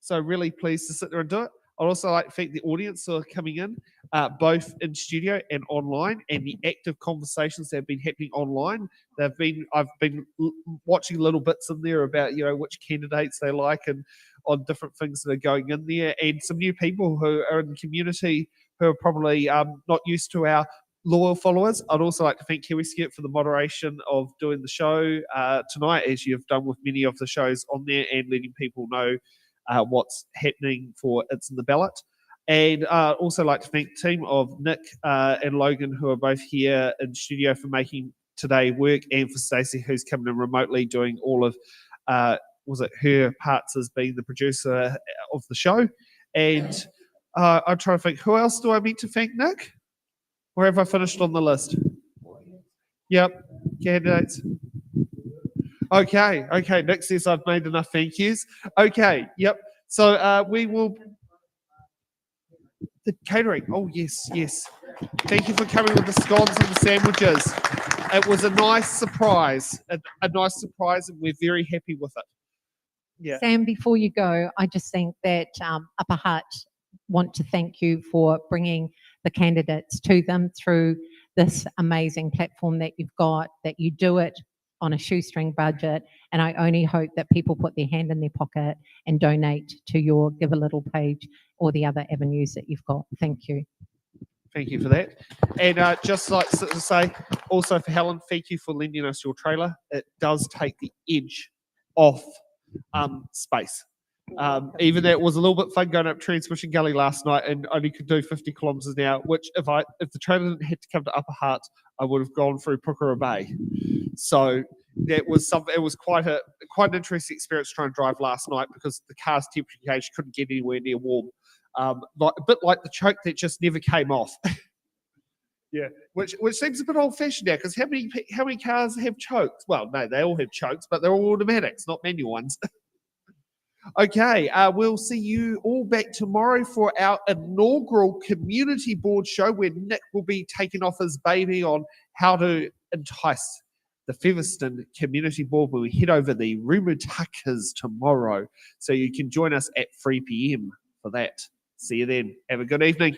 So really pleased to sit there and do it. I'd also like to thank the audience who are coming in, both in studio and online, and the active conversations that have been happening online. I've been watching little bits in there about, which candidates they like and on different things that are going in there, and some new people who are in the community who are probably not used to our loyal followers. I'd also like to thank Kiwi Skip for the moderation of doing the show tonight, as you've done with many of the shows on there, and letting people know what's happening for It's in the Ballot. And also like to thank the team of Nick and Logan, who are both here in studio, for making today work, and for Stacey, who's coming in remotely doing all of her parts as being the producer of the show. And I'm trying to think, who else do I need to thank, Nick? Or have I finished on the list? Yep, candidates. Okay. Nick says I've made enough thank yous. Okay, yep. So we will. The catering. Oh, yes. Thank you for coming with the scones and the sandwiches. It was a nice surprise. A nice surprise, and we're very happy with it. Yeah. Sam, before you go, I just think that Upper Hutt want to thank you for bringing the candidates to them through this amazing platform that you've got, that you do it on a shoestring budget, and I only hope that people put their hand in their pocket and donate to your Give a Little page or the other avenues that you've got. Thank you. Thank you for that. And just like to say, also for Helen, thank you for lending us your trailer. It does take the edge off space. Even though it was a little bit fun going up Transmission Gully last night and only could do 50 kilometres an hour, which if the trailer didn't have to come to Upper Hutt, I would have gone through Pukekohe Bay. So that was something. It was quite an interesting experience trying to drive last night, because the car's temperature gauge couldn't get anywhere near warm. A bit like the choke that just never came off. Yeah, which seems a bit old-fashioned now, because how many cars have chokes? Well, no, they all have chokes, but they're all automatics, not manual ones. Okay, we'll see you all back tomorrow for our inaugural community board show, where Nick will be taking off his baby on how to entice the Featherston Community Board when we head over the Rumutakas tomorrow. So you can join us at 3 p.m. for that. See you then. Have a good evening.